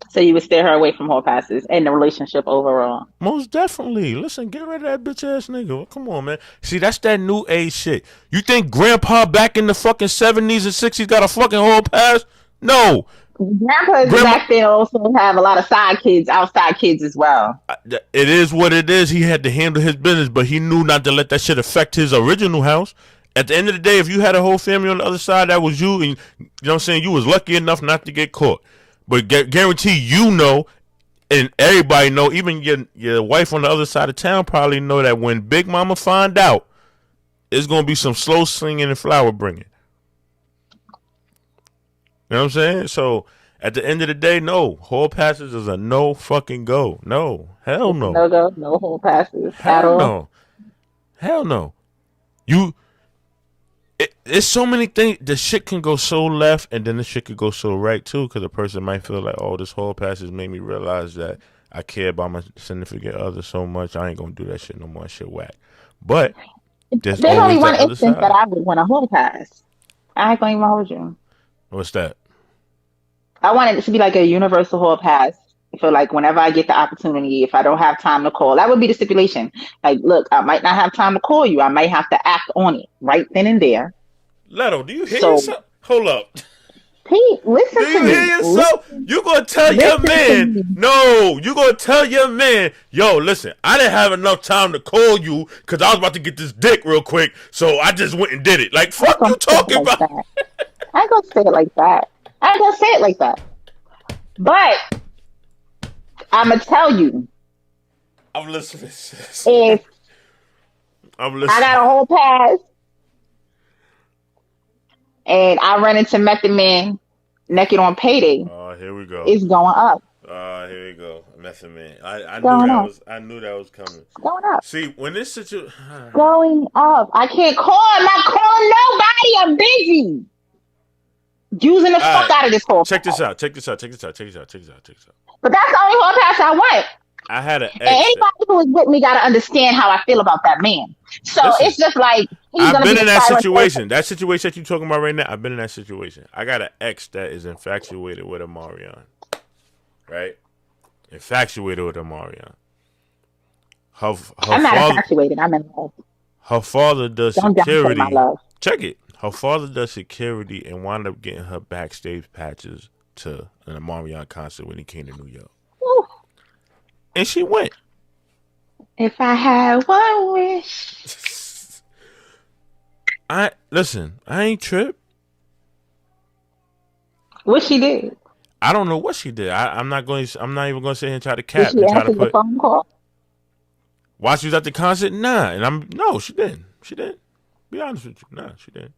So you would steer her away from hall passes and the relationship overall. Most definitely. Listen, get rid of that bitch ass nigga. Come on, man. See, that's that new age shit. You think grandpa back in the fucking 70s and 60s got a fucking hall pass? No. Grandpas Grandma, back then also have a lot of side kids, outside kids as well. it is what it is. He had to handle his business, but he knew not to let that shit affect his original house. At the end of the day, if you had a whole family on the other side, that was you, and you know what I'm saying, you was lucky enough not to get caught. But guarantee and everybody know, even your wife on the other side of town probably know that when Big Mama find out, it's gonna be some slow singing and flower bringing. You know what I'm saying? So at the end of the day, no, hall passes is a no fucking go. No, hell It's a no, no go, no hall passes at hell all. no, hell no. You, it's so many things. The shit can go so left, and then the shit could go so right too. Because a person might feel like, oh, this hall passes made me realize that I care about my significant other so much. I ain't gonna do that shit no more. Shit whack. But there's There's only always one that other instance that side. I would want a hall pass. I ain't gonna even hold you. What's that? I want it to be like a universal hall pass for like whenever I get the opportunity. If I don't have time to call, that would be the stipulation. Like, look, I might not have time to call you. I might have to act on it right then and there. Leto, do you hear So, yourself? Hold up. Pete, Do listen to you hear me. yourself? You gonna tell your Listen to man? me. No, you gonna tell your man? Yo, listen, I didn't have enough time to call you because I was about to get this dick real quick, so I just went and did it. Like, I ain't fuck gonna you say it talking like about? that. I ain't gonna say it like that. I ain't gonna say it like that. But I'm gonna tell you, I'm listening, sis. if I'm I listening. got a whole pass and I run into Method Man naked on payday, Oh, here we go. it's going up. Oh, here we go. Method man. I It's knew going that up. was. I knew that was coming. It's going up. See, when this situation. Going up. I can't call. I'm not calling nobody. I'm busy. Using the All fuck right. out of this whole Check this pass. out. Check this out. Check this out. Check this out. Check this out. Check this out. But that's the only whole pass I want. I had an And ex that. anybody who is with me gotta understand how I feel about that man. So Listen, it's just like he's I've gonna be been in the that silent situation. That situation that you're talking about right now, I've been in that situation. I got an ex that is infatuated with Amarion. Right? Infatuated with Amarion. Her I'm not father infatuated. I'm in love. her father does Don't downplay my security. love. Check it. Her father does security and wound up getting her backstage patches to an Omarion concert when he came to New York, Woo. and she went. If I had one wish. I ain't tripped. What she did? I don't know what she did. I'm not even going to sit here and try to Did cap she and try to answer the put. phone call? While she was at the concert, nah. And no, she didn't. She didn't. Be honest with you, nah, she didn't.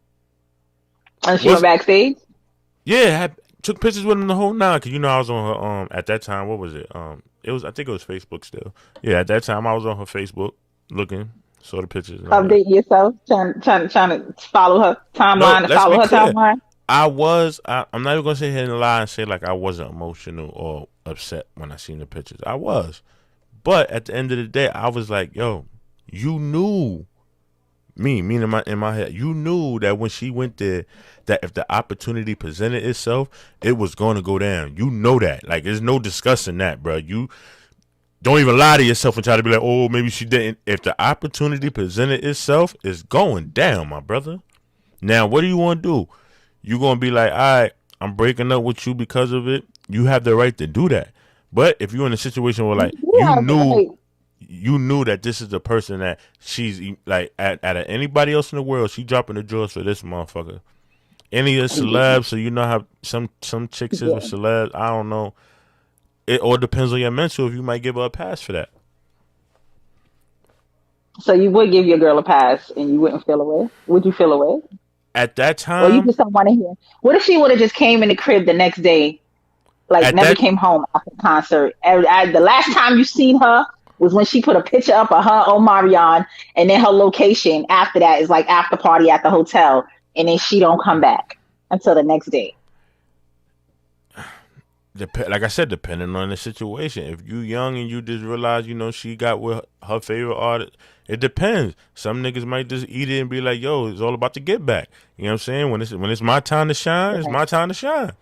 And she went backstage? Yeah, took pictures with him the whole night. Cause I was on her at that time. What was it? I think it was Facebook still. Yeah, at that time I was on her Facebook looking, saw the pictures. And all that. Update yourself, trying to follow her timeline, No, let's be clear. timeline. I'm not even gonna sit here and lie and say like I wasn't emotional or upset when I seen the pictures. I was, but at the end of the day, I was like, yo, you knew. Me in my head, you knew that when she went there, that if the opportunity presented itself, it was going to go down. You know that. Like, there's no discussing that, bro. You don't even lie to yourself and try to be like, oh, maybe she didn't. If the opportunity presented itself, it's going down, my brother. Now, what do you want to do? You going to be like, all right, I'm breaking up with you because of it. You have the right to do that. But if you're in a situation where, like, you knew that this is the person that she's like at anybody else in the world, she dropping the drawers for this motherfucker. Any of the celebs, so you know how some chicks is with celebs. I don't know. It all depends on your mental if you might give her a pass for that. So you would give your girl a pass and you wouldn't feel away? Would you feel away? At that time, or you just don't want to hear? What if she would have just came in the crib the next day, like never came home after the concert? And the last time you seen her was when she put a picture up of her Omarion, and then her location after that is like after party at the hotel, and then she don't come back until the next day. Like I said, depending on the situation. If you young and you just realize, she got with her favorite artist, it depends. Some niggas might just eat it and be like, yo, it's all about the get back. You know what I'm saying? When it's my time to shine, it's my time to shine.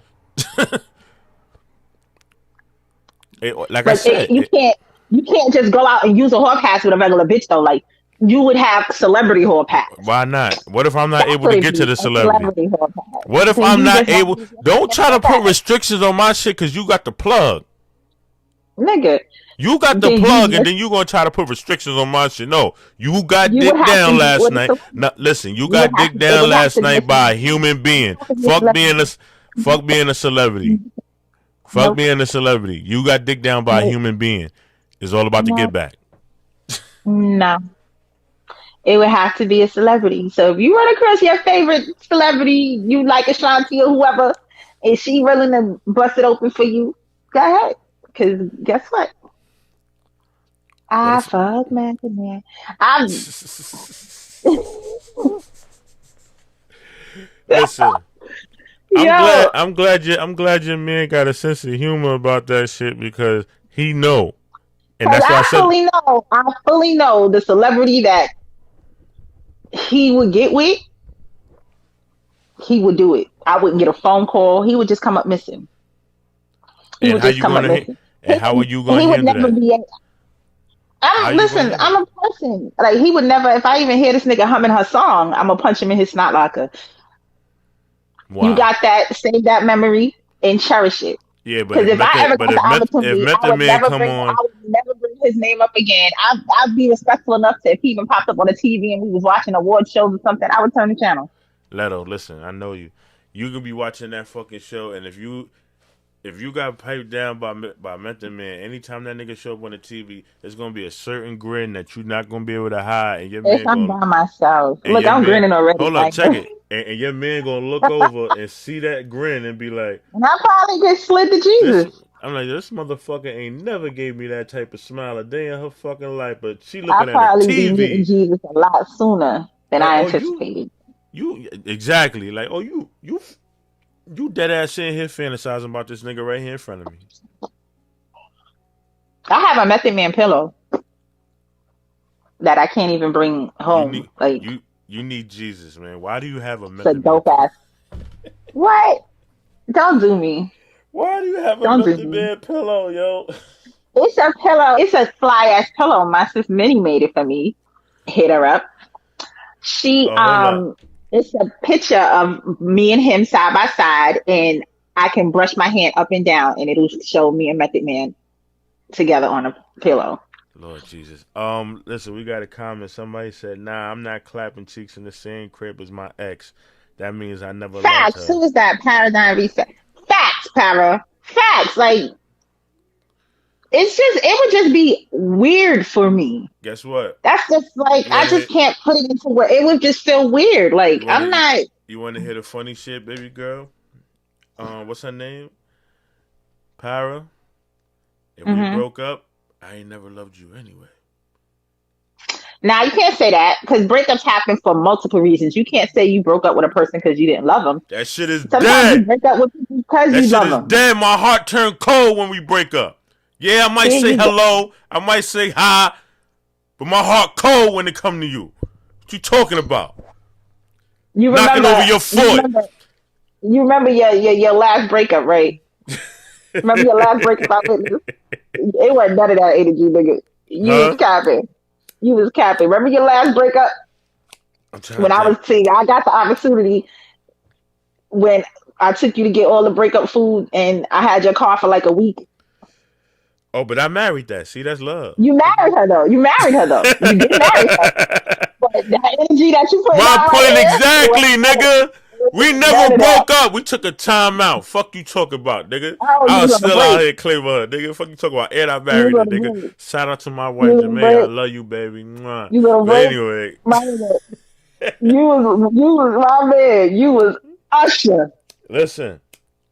You can't just go out and use a hall pass with a regular bitch though. Like, you would have celebrity hall pass. Why not? What if I'm not able to get to the celebrity? What if I'm not able? Don't try to put restrictions on my shit because you got the plug. Nigga. You got the plug and then you going to try to put restrictions on my shit. No, you got dick down last night. No, listen, you got dick down last night by a human being. Fuck being a celebrity. Fuck being a celebrity. You got dick down by a human being. It's all about the get back. No. It would have to be a celebrity. So if you run across your favorite celebrity, you like Ashanti or whoever, and she willing to bust it open for you, go ahead. Because guess what? I fuck man. Listen. I'm glad your man got a sense of humor about that shit because he know. And that's why I fully know the celebrity that he would get with, he would do it. I wouldn't get a phone call. He would just come up missing. And how are you going to handle that? I'm a person. Like, he would never, if I even hear this nigga humming her song, I'm going to punch him in his snot locker. Wow. You got that, save that memory and cherish it. Yeah, but if I ever got the opportunity, I would never bring his name up again. I'd be respectful enough to, if he even popped up on the TV and we was watching award shows or something, I would turn the channel. Leto, listen, I know you. You can be watching that fucking show, and if you got piped down by Method Man, anytime that nigga show up on the TV, there's gonna be a certain grin that you're not gonna be able to hide. And your man I'm by myself. Look, I'm grinning already. Hold on, check it. And your man gonna look over and see that grin and be like, and I probably get slid to Jesus. I'm like, this motherfucker ain't never gave me that type of smile a day in her fucking life, but she looking at the TV. I probably be hitting Jesus a lot sooner than I anticipated. You exactly like, you dead ass sitting here fantasizing about this nigga right here in front of me. I have a Method Man pillow that I can't even bring home. You need Jesus, man. Why do you have a Method Man? It's a dope ass. What? Don't do me. Why do you have a Method Man pillow, yo? It's a pillow. It's a fly ass pillow. My sis Minnie made it for me. Hit her up. She it's a picture of me and him side by side, and I can brush my hand up and down, and it'll show me and Method Man together on a pillow. Lord Jesus. Listen, we got a comment. Somebody said, "Nah, I'm not clapping cheeks in the same crib as my ex. That means I never loved Facts. her." Who is that? Paradigm reset. Facts, para. Facts. Like it would just be weird for me. Guess what? That's just like I just can't put it into where it would just feel weird. Like I'm not. You want to hear the funny shit, baby girl? What's her name? Para. If we broke up, I ain't never loved you anyway. Now you can't say that because breakups happen for multiple reasons. You can't say you broke up with a person because you didn't love them. That shit is Sometimes dead. you break up with people because you love them. Dead. My heart turned cold when we break up. Yeah, I might say hello. I might say hi. But my heart cold when it come to you. What you talking about? You knocking over your foot. You remember your last breakup, right? Remember your last breakup? It wasn't none of that energy, nigga. You was capping. You was capping. Remember your last breakup? When I was seeing, I got the opportunity when I took you to get all the breakup food, and I had your car for like a week. Oh, but I married that. See, that's love. You married her though. You did marry her. But the energy that you put my out point right exactly, nigga. We never broke up. We took a time out. Fuck you talking about, nigga. I was still out here claiming her, nigga. Fuck you talking about. And I married her, nigga. Shout out to my wife, Jermaine. I love you, baby. Mwah. But anyway. You was my man. You was Usher. Listen,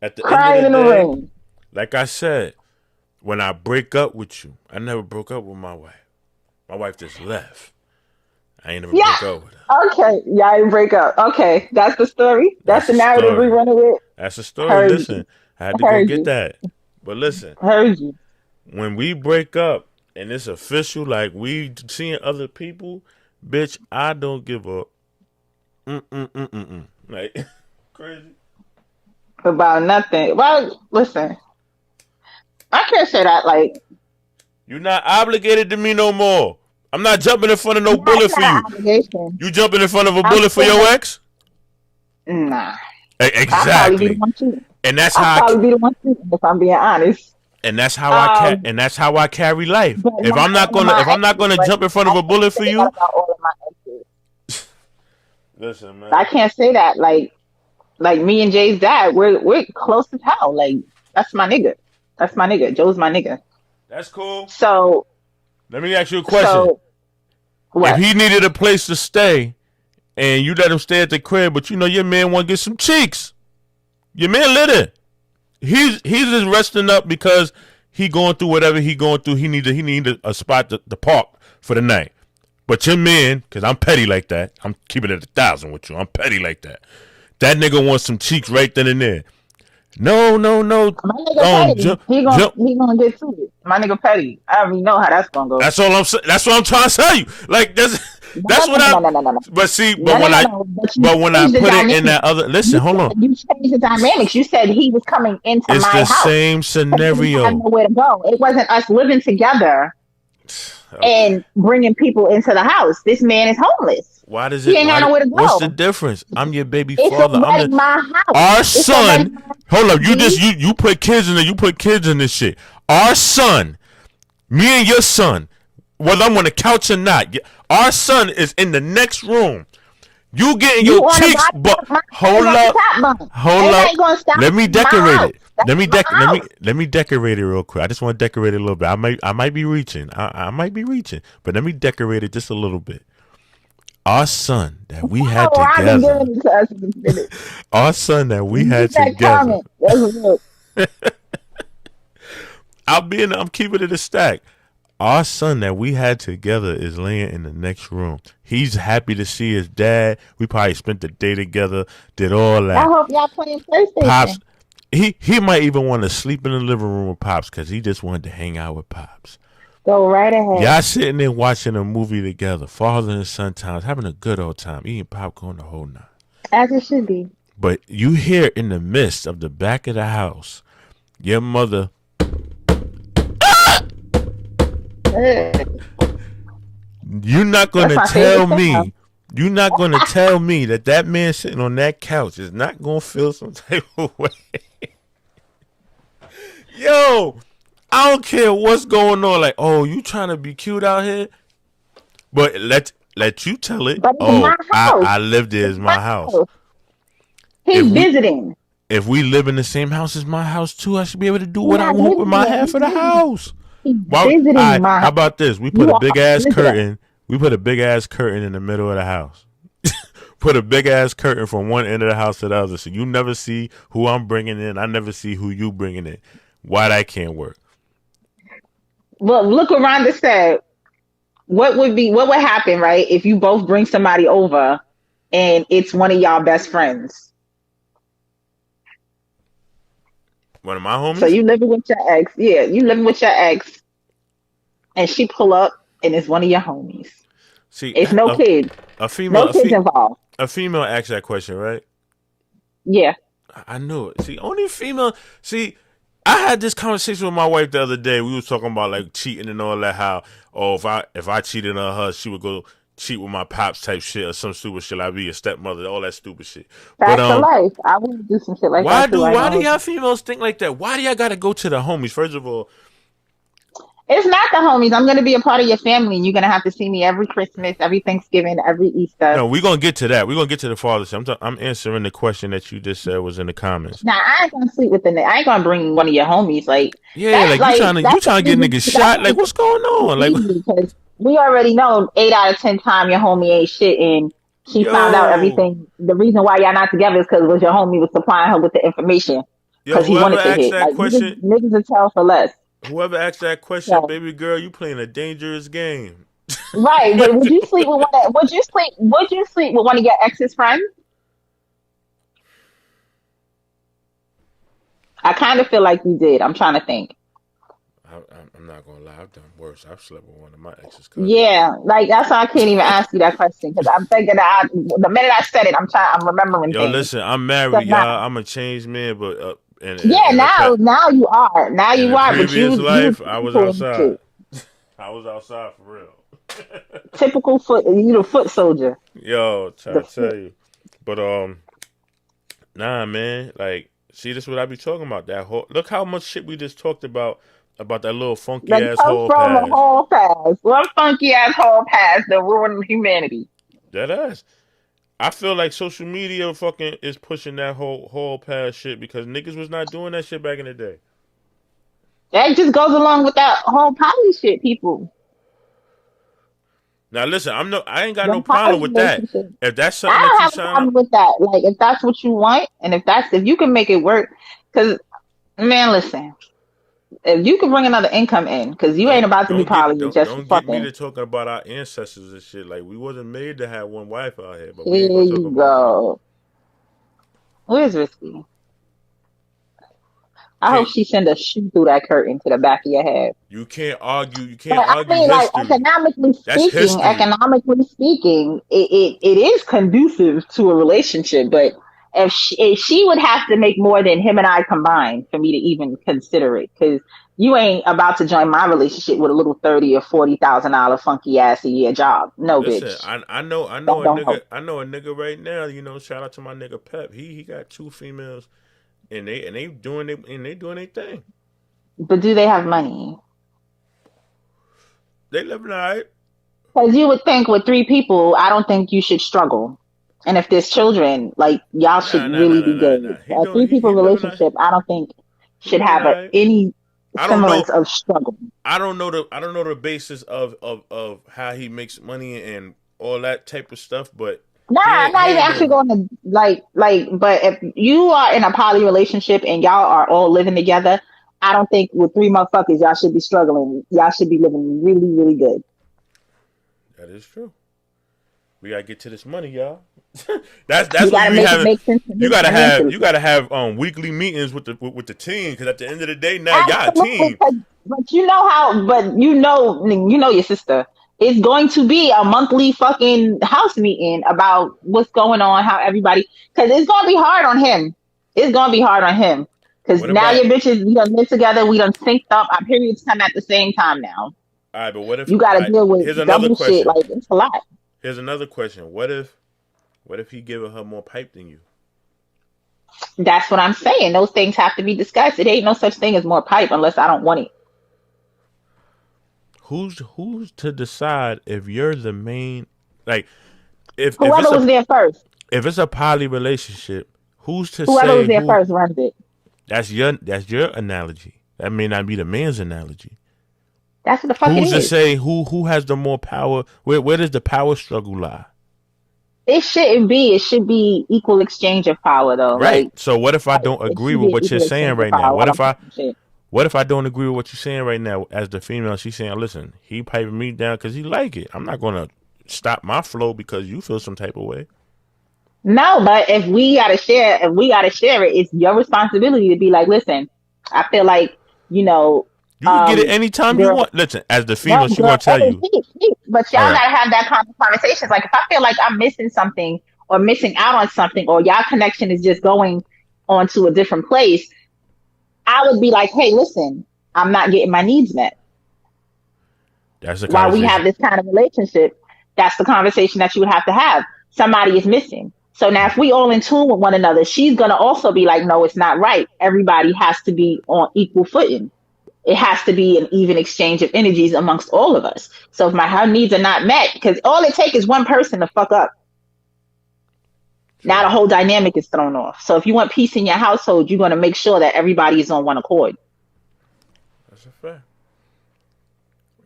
at the crying end of the day, day, rain. Like I said, when I break up with you, I never broke up with my wife. My wife just left. I ain't never broke up with her. Okay, yeah, I didn't break up. Okay, that's the story. That's the narrative we running with. That's the story. Listen, I had to go get that. But listen, heard you. When we break up and it's official, like we seeing other people, bitch, I don't give a like crazy about nothing. Well, listen, I can't say that. Like, you're not obligated to me no more. I'm not jumping in front of no bullet for you. Obligation. You jumping in front of a bullet for your ex? Nah. Exactly. And that's how I'll probably be the one shooting, if I'm being honest. And that's how I carry life. If I'm not gonna jump in front of a bullet for you. Listen, man. I can't say that. Like me and Jay's dad, we're close as hell. Like that's my nigga. Joe's my nigga. That's cool. So let me ask you a question. If he needed a place to stay and you let him stay at the crib, but you know your man want to get some cheeks, your man lit it. He's just resting up because he going through whatever he going through. He need a spot to park for the night. But your man, because I'm petty like that, I'm keeping it 1,000 with you. I'm petty like that. That nigga wants some cheeks right then and there. No. My nigga petty. He gonna get to it. My nigga petty. I already know how that's gonna go. That's all I'm saying. That's what I'm trying to tell you. Like that's what I. But see, when I put it in that other. Listen, hold on. You changed the dynamics. You said he was coming into my house. It's the same scenario. He had nowhere to go. It wasn't us living together and bringing people into the house. This man is homeless. Why does he ain't got nowhere to go? What's the difference? I'm your baby father. I'm my house. Our son. Hold up. You put kids in there. You put kids in this shit. Our son, me and your son, whether I'm on the couch or not, our son is in the next room. You getting your cheeks, but hold up. Let me decorate it. Let me decorate it real quick. I just want to decorate it a little bit. I might be reaching. I might be reaching, but let me decorate it just a little bit. Our son that we had together. Our son that we had together. I'm keeping it a stack. Our son that we had together is laying in the next room. He's happy to see his dad. We probably spent the day together, did all that. I hope y'all playing PlayStation. Pops, he might even want to sleep in the living room with Pops because he just wanted to hang out with Pops. Go right ahead. Y'all sitting there watching a movie together, father and son times, having a good old time, eating popcorn the whole night. As it should be. But you hear in the midst of the back of the house, your mother. You're not gonna tell me. You're not gonna tell me that man sitting on that couch is not gonna feel some type of way. Yo, I don't care what's going on. Like, oh, you trying to be cute out here? But let you tell it. But it's my Oh, house. I live there. It's It's my my house. house. He's visiting. If we live in the same house as my house too, I should be able to do He's what I not want with living my there. half of the house. He's Why? visiting my How house. about this? We put You a big ass visitor. curtain. We put a big ass curtain in the middle of the house. Put a big ass curtain from one end of the house to the other, so you never see who I'm bringing in. I never see who you bringing in. Why that can't work? Well, look what Rhonda said. What would happen, right, if you both bring somebody over and it's one of y'all best friends? One of my homies. So you living with your ex, yeah, you living with your ex, and she pull up and it's one of your homies. See, It's no kids, a female, no kids involved. a female asked that question, right? Yeah, I knew it. See, only female. See, I had this conversation with my wife the other day. We was talking about like cheating and all that. How if I cheated on her, she would go cheat with my pops type shit or some stupid shit. I'd be a stepmother, all that stupid shit. that's the life. I wouldn't do some shit like that too. Why do y'all females think like that? Why do y'all gotta go to the homies? First of all, It's not the homies. I'm going to be a part of your family, and you're going to have to see me every Christmas, every Thanksgiving, every Easter. no, we're gonna get to that. We're gonna get to the father shit. I'm answering the question that you just said was in the comments. Now, I ain't going to sleep with I ain't going to bring one of your homies. Like, Yeah, like you trying to get niggas shot. Like, what's going on? Like, because we already know 8 out of 10 times your homie ain't shit, and she found out everything. The reason why y'all not together is because your homie was supplying her with the information because he wanted to hit. Like, question, niggas will tell for less. whoever asked that question, baby girl, you playing a dangerous game. Right, but would you sleep with would you sleep with one of your ex's friends? I kind of feel like you did. I'm trying to think. I'm not gonna lie, I've done worse. I've slept with one of my ex's cousins. Yeah, like that's why I can't even ask you that question because I'm thinking that the minute I said it, I'm remembering Yo, things. listen, I'm married, y'all. I'm a changed man, but now you are. Now you are. But previous life, I was outside. Shit. I was outside for real. Typical foot. You the foot soldier. Yo, try to tell you, but nah, man. Like, see, this is what I be talking about. That whole look how much shit we just talked about that little funky ass whole pass. Whole pass. One funky ass whole pass that ruined humanity. That ass. I feel like social media fucking is pushing that whole pass shit because niggas was not doing that shit back in the day. That just goes along with that whole poly shit, people. Now listen, I ain't got no problem with that. If that's something I don't that have a problem with that. Like, if that's what you want, and if you can make it work, because man, listen, if you can bring another income in, because you ain't about to be poly just don't fucking. Get me to talking about our ancestors and shit. Like, we wasn't made to have one wife out here. But here you go. Where's Risky? I hope she send a shoe through that curtain to the back of your head. You can't argue. You can't argue history. Like, economically speaking, it is conducive to a relationship. But if she would have to make more than him and I combined for me to even consider it, because you ain't about to join my relationship with a little $30,000 or $40,000 funky ass a year job. No, listen, bitch. I know a nigga. I know a nigga right now. You know, shout out to my nigga Pep. He got 2 females. And they doing their thing. But do they have money? They living all right. Because you would think with 3 people, I don't think you should struggle. And if there's children, like y'all should really be good. A 3 people relationship, I don't think should have any semblance of struggle. I don't know the basis of how he makes money and all that type of stuff, but. Nah, I'm not even actually going to but if you are in a poly relationship and y'all are all living together, I don't think with 3 motherfuckers y'all should be struggling. Y'all should be living really, really good. That is true. We gotta get to this money, y'all. that's what we have. You gotta have weekly meetings with the team, because at the end of the day, now y'all a team. But you know your sister. It's going to be a monthly fucking house meeting about what's going on, how everybody, because it's going to be hard on him. It's going to be hard on him. Because now your bitches, we done live together, we done synced up, our periods come at the same time now. All right, but what if you got to deal with double shit? Like, it's a lot. Here's another question. What if he giving her more pipe than you? That's what I'm saying. Those things have to be discussed. It ain't no such thing as more pipe unless I don't want it. Who's to decide if you're the main, like, if Whoever was there first, if it's a poly relationship, who's to whoever say was there who? first runs it. That's your analogy. That may not be the man's analogy. That's what the fuck Who's it to is. say who has the more power? Where does the power struggle lie? It shouldn't be. It should be equal exchange of power, though. Right. Like So what if I don't it agree should be with an what you're equal saying exchange of right now? power. What I'm saying. What if I don't agree with what you're saying right now? As the female, she's saying, "Listen, he piping me down because he like it. I'm not gonna stop my flow because you feel some type of way." No, but if we gotta share it, it's your responsibility to be like, listen, I feel like, you know, You can get it anytime you girl, want. Listen, as the no, female, she girl, gonna tell you, but "All y'all right, gotta have that kind of conversations. Like if I feel like I'm missing something or missing out on something, or y'all connection is just going on to a different place, I would be like, hey, listen, I'm not getting my needs met. that's a While we have conversation." this kind of relationship, that's the conversation that you would have to have. Somebody is missing. So now if we all in tune with one another, she's gonna also be like, no, it's not right. Everybody has to be on equal footing. It has to be an even exchange of energies amongst all of us. So if her needs are not met, because all it takes is one person to fuck up. Now the True. whole dynamic is thrown off. So if you want peace in your household, you're gonna make sure that everybody is on one accord. That's a fact.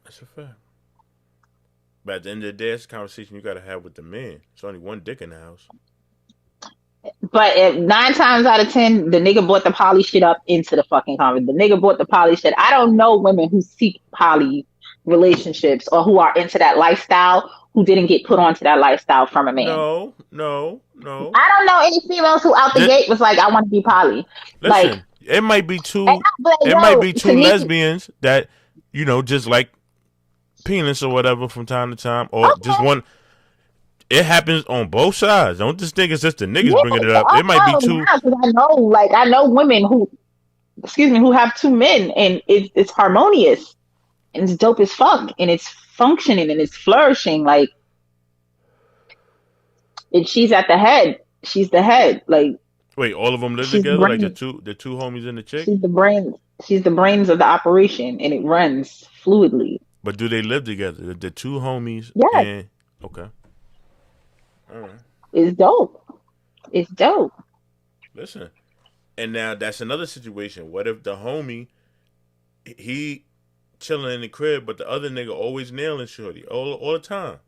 That's a fact. But at the end of the day, it's a conversation you gotta have with the man. It's only one dick in the house. But if 9 times out of 10, the nigga brought the poly shit up into the fucking conversation. The nigga brought the poly shit. I don't know women who seek poly relationships or who are into that lifestyle who didn't get put onto that lifestyle from a man. No, no, no. I don't know any females who out the Just, gate was like, I want to be poly. Like, listen, it might be and two. I'm like, It might be yo, to two me, lesbians that just like penis or whatever from time to time, or just okay, one. It happens on both sides. Don't just think it's just the niggas yeah, bringing it so up. I It might be know two. now because I know women who, excuse me, who have two men and it's harmonious and it's dope as fuck and it's functioning and it's flourishing. Like, and she's at the head. She's the head. Like, Wait, all of them live she's the together, like brain. the two homies and the chick. She's the brain. She's the brains of the operation, and it runs fluidly. But do they live together? The two homies Yes, and okay, all right. it's dope. It's dope. Listen, and now that's another situation. What if the homie he chilling in the crib, but the other nigga always nailing shorty all the time?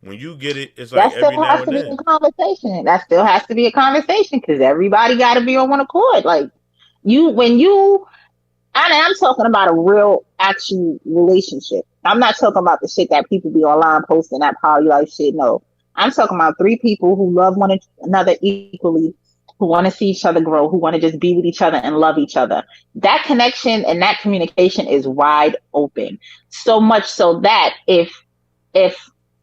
When you get it, it's like That every still now has and to be then. a conversation. That still has to be a conversation because everybody got to be on one accord. Like when you, and I'm talking about a real, actual relationship. I'm not talking about the shit that people be online posting that poly life shit. No, I'm talking about three people who love one another equally, who want to see each other grow, who want to just be with each other and love each other. That connection and that communication is wide open. So much so that if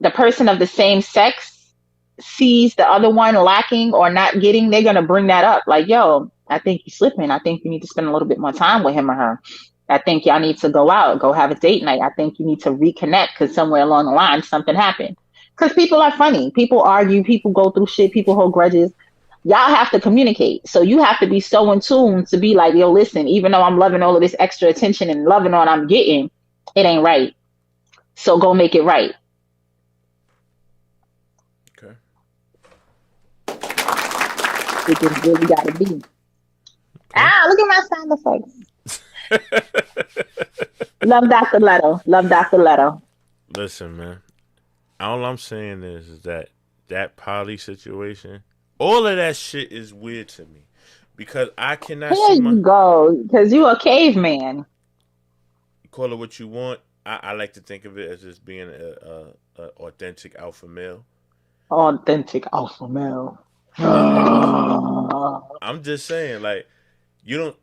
the person of the same sex sees the other one lacking or not getting, they're gonna bring that up. Like, yo, I think you're slipping. I think you need to spend a little bit more time with him or her. I think y'all need to go out, go have a date night. I think you need to reconnect because somewhere along the line something happened. Because people are funny. People argue. People go through shit. People hold grudges. Y'all have to communicate. So you have to be so in tune to be like, yo, listen, even though I'm loving all of this extra attention and loving all I'm getting, it ain't right. So go make it right. Okay. It just really got to be. Okay. Look at my sound effects. Love Dr. Leto. Love Dr. Leto. Listen, man. All I'm saying is that poly situation, all of that shit is weird to me because I cannot Here see you go. Because you a caveman. call it what you want. I like to think of it as just being a authentic alpha male. Authentic alpha male. I'm just saying, like, you don't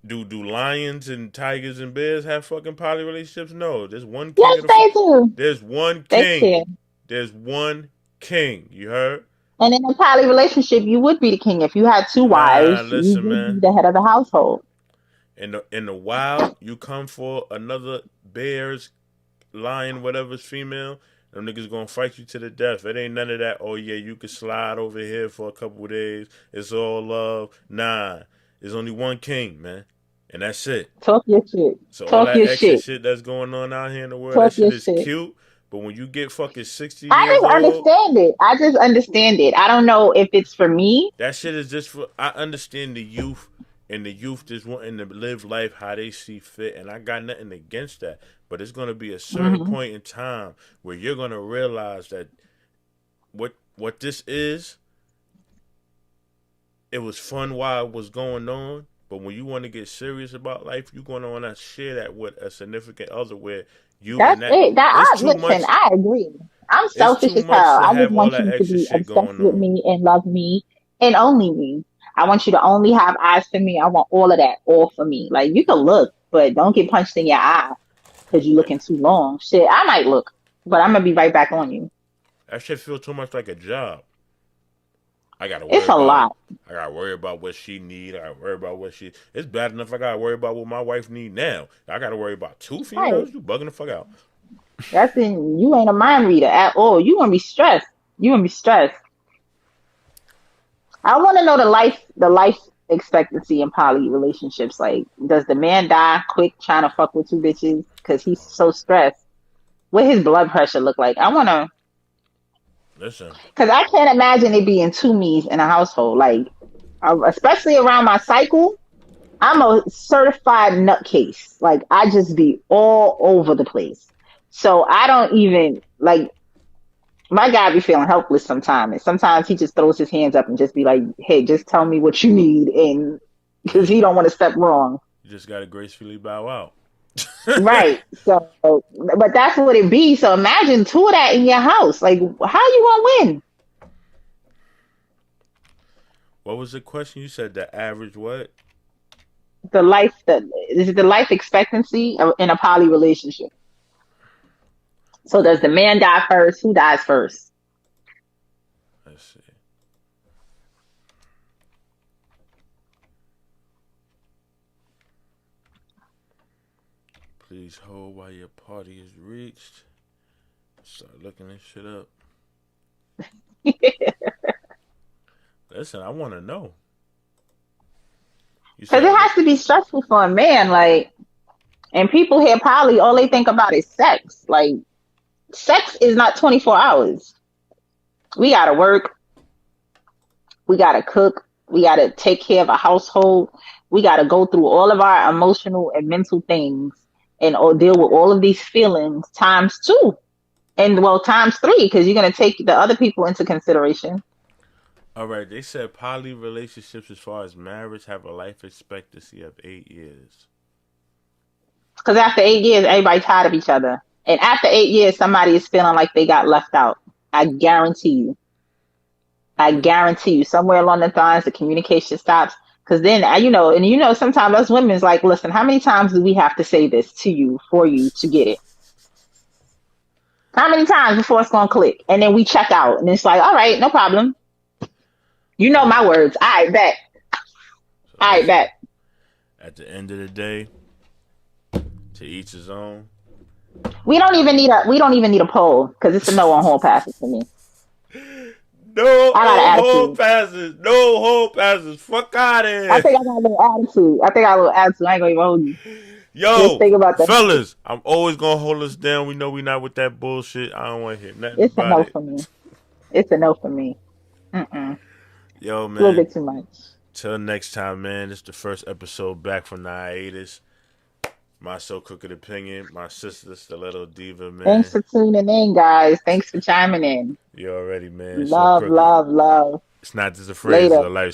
do lions and tigers and bears have fucking poly relationships? No, there's one king Yes, of they do. there's one They king. can. There's one king. You heard? And in a poly relationship, you would be the king. If you had two Nah, wives, you listen, would be man. the head of the household. In the wild, you come for another bear's lion, whatever's female. Them niggas gonna fight you to the death. It ain't none of that. Oh yeah, you can slide over here for a couple of days. It's all love. Nah, there's only one king, man, and that's it. Talk your shit. So all Talk that your extra shit. shit that's going on out here in the world, that Talk shit your is shit. cute. But when you get fucking 60 I years don't old, understand it. I just understand it. I don't know if it's for me. that shit is just for. I understand the youth, and the youth just wanting to live life how they see fit, and I got nothing against that. But it's gonna be a certain Hmm. point in time where you're gonna realize that what this is. It was fun while it was going on, but when you want to get serious about life, you're gonna want to share that with a significant other, where you and That's that. it. It's too Listen, much. I agree. I'm It's selfish too as much hell. to I just have all want that you to extra be shit obsessed going with on. me and love me and only me. I want you to only have eyes for me. I want all of that, all for me. Like you can look, but don't get punched in your eye because you're looking too long. Shit, I might look, but I'm gonna be right back on you. That shit feel too much like a job. I gotta worry It's a about. lot. I gotta worry about what she need. I gotta worry about what she. It's bad enough I gotta worry about what my wife need now. I gotta worry about two Right. females. You bugging the fuck out. That's in you ain't a mind reader at all. You gonna be stressed. You gonna be stressed. I want to know the life expectancy in poly relationships. Like, does the man die quick trying to fuck with two bitches because he's so stressed? What his blood pressure look like? I want to, Listen, because I can't imagine it being two me's in a household. Like, especially around my cycle, I'm a certified nutcase. Like, I just be all over the place. So I don't even like my guy be feeling helpless sometimes. And sometimes he just throws his hands up and just be like, "Hey, just tell me what you need," and you because just he don't want to step wrong. you just gotta gracefully bow out. Right. So, but that's what it be. So imagine two of that in your house. Like, how you gonna win? What was the question? You said the average what? Is it the life expectancy in a poly relationship? So does the man die first? Who dies first? Let's see. Please hold while your party is reached. Start looking this shit up. Listen, I want to know. You Because said it has to be stressful for a man. Like, and people hear poly, all they think about is sex. Like, sex is not 24 hours. We gotta work. We gotta cook. We gotta take care of a household. We gotta go through all of our emotional and mental things and or deal with all of these feelings times two. And well, times three, because you're gonna take the other people into consideration. all right. They said poly relationships, as far as marriage, have a life expectancy of 8 years. Because after 8 years, everybody's tired of each other. And after 8 years, somebody is feeling like they got left out. I guarantee you. I What? guarantee you, somewhere along the lines, the communication stops. Because then, sometimes us women's like, listen, how many times do we have to say this to you for you to get it? How many times before it's going to click? And then we check out. And it's like, all right, no problem. You know So, my words. I bet. so I listen. bet. At the end of the day, to each his own. We don't even need a poll because it's a no on hall passes for me. No I got an whole attitude. passes. No whole passes. Fuck out of I here. think I got a little attitude. I ain't gonna even hold you. Just Yo, think about that. fellas, I'm always gonna hold us down. We know we not with that bullshit. I don't want to hear nothing It's a about no it. for me. It's a no for me. Mm-mm. Yo, A little man. bit too much. Till next time, man. This is the first episode back from the hiatus. My so crooked opinion. My sister, the little diva, Thanks man. for tuning in, guys. Thanks for chiming in. You already, man. So Love, crooked. love, love. It's not just a phrase, it's Later. a life